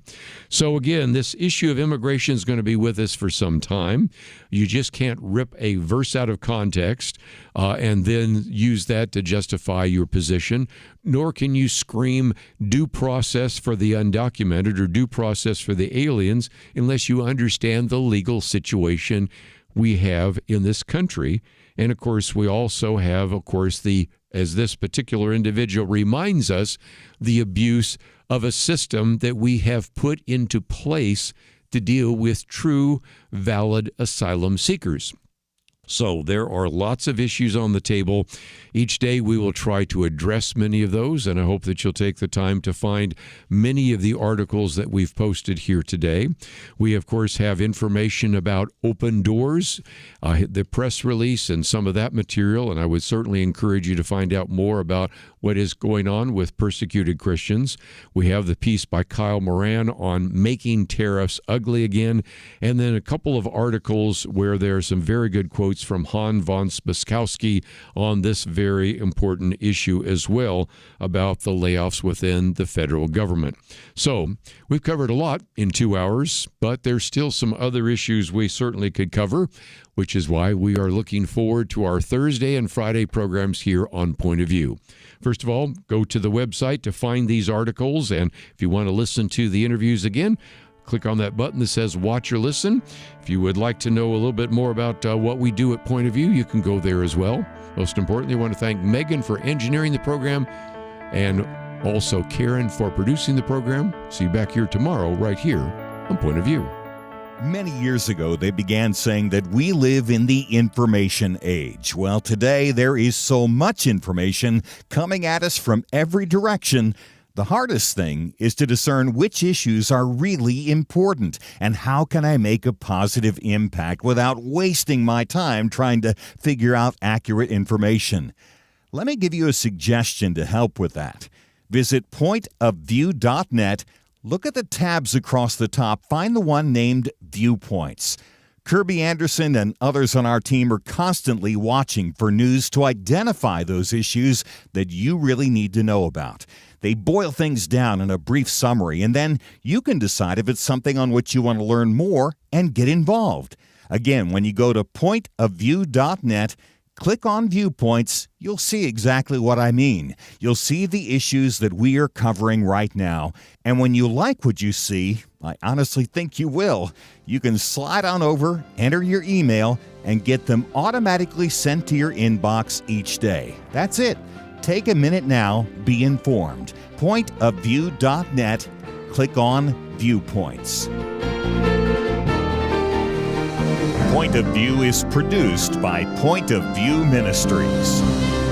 So again, this issue of immigration is going to be with us for some time. You just can't rip a verse out of context and then use that to justify your position, nor can you scream due process for the undocumented or due process for the aliens unless you understand the legal situation we have in this country. And of course, we also have, as this particular individual reminds us, the abuse of a system that we have put into place to deal with true, valid asylum seekers. So there are lots of issues on the table. Each day we will try to address many of those, and I hope that you'll take the time to find many of the articles that we've posted here today. We, of course, have information about Open Doors, the press release, and some of that material, and I would certainly encourage you to find out more about what is going on with persecuted Christians. We have the piece by Kyle Moran on making tariffs ugly again, and then a couple of articles where there are some very good quotes from Han von Spaskowski on this very important issue as well about the layoffs within the federal government. So we've covered a lot in 2 hours, but there's still some other issues we certainly could cover, which is why we are looking forward to our Thursday and Friday programs here on Point of View. First of all, go to the website to find these articles, and if you want to listen to the interviews again, click on that button that says Watch or Listen. If you would like to know a little bit more about what we do at Point of View, you can go there as well. Most importantly, I want to thank Megan for engineering the program and also Karen for producing the program. See you back here tomorrow right here on Point of View. Many years ago, they began saying that we live in the information age. Well, today there is so much information coming at us from every direction. The hardest thing is to discern which issues are really important and how can I make a positive impact without wasting my time trying to figure out accurate information. Let me give you a suggestion to help with that. Visit pointofview.net. Look at the tabs across the top. Find the one named Viewpoints. Kirby Anderson and others on our team are constantly watching for news to identify those issues that you really need to know about. They boil things down in a brief summary, and then you can decide if it's something on which you want to learn more and get involved. Again, when you go to pointofview.net, click on Viewpoints, you'll see exactly what I mean. You'll see the issues that we are covering right now. And when you like what you see, I honestly think you will, you can slide on over, enter your email, and get them automatically sent to your inbox each day. That's it. Take a minute now. Be informed. pointofview.net. Click on Viewpoints. Point of View is produced by Point of View Ministries.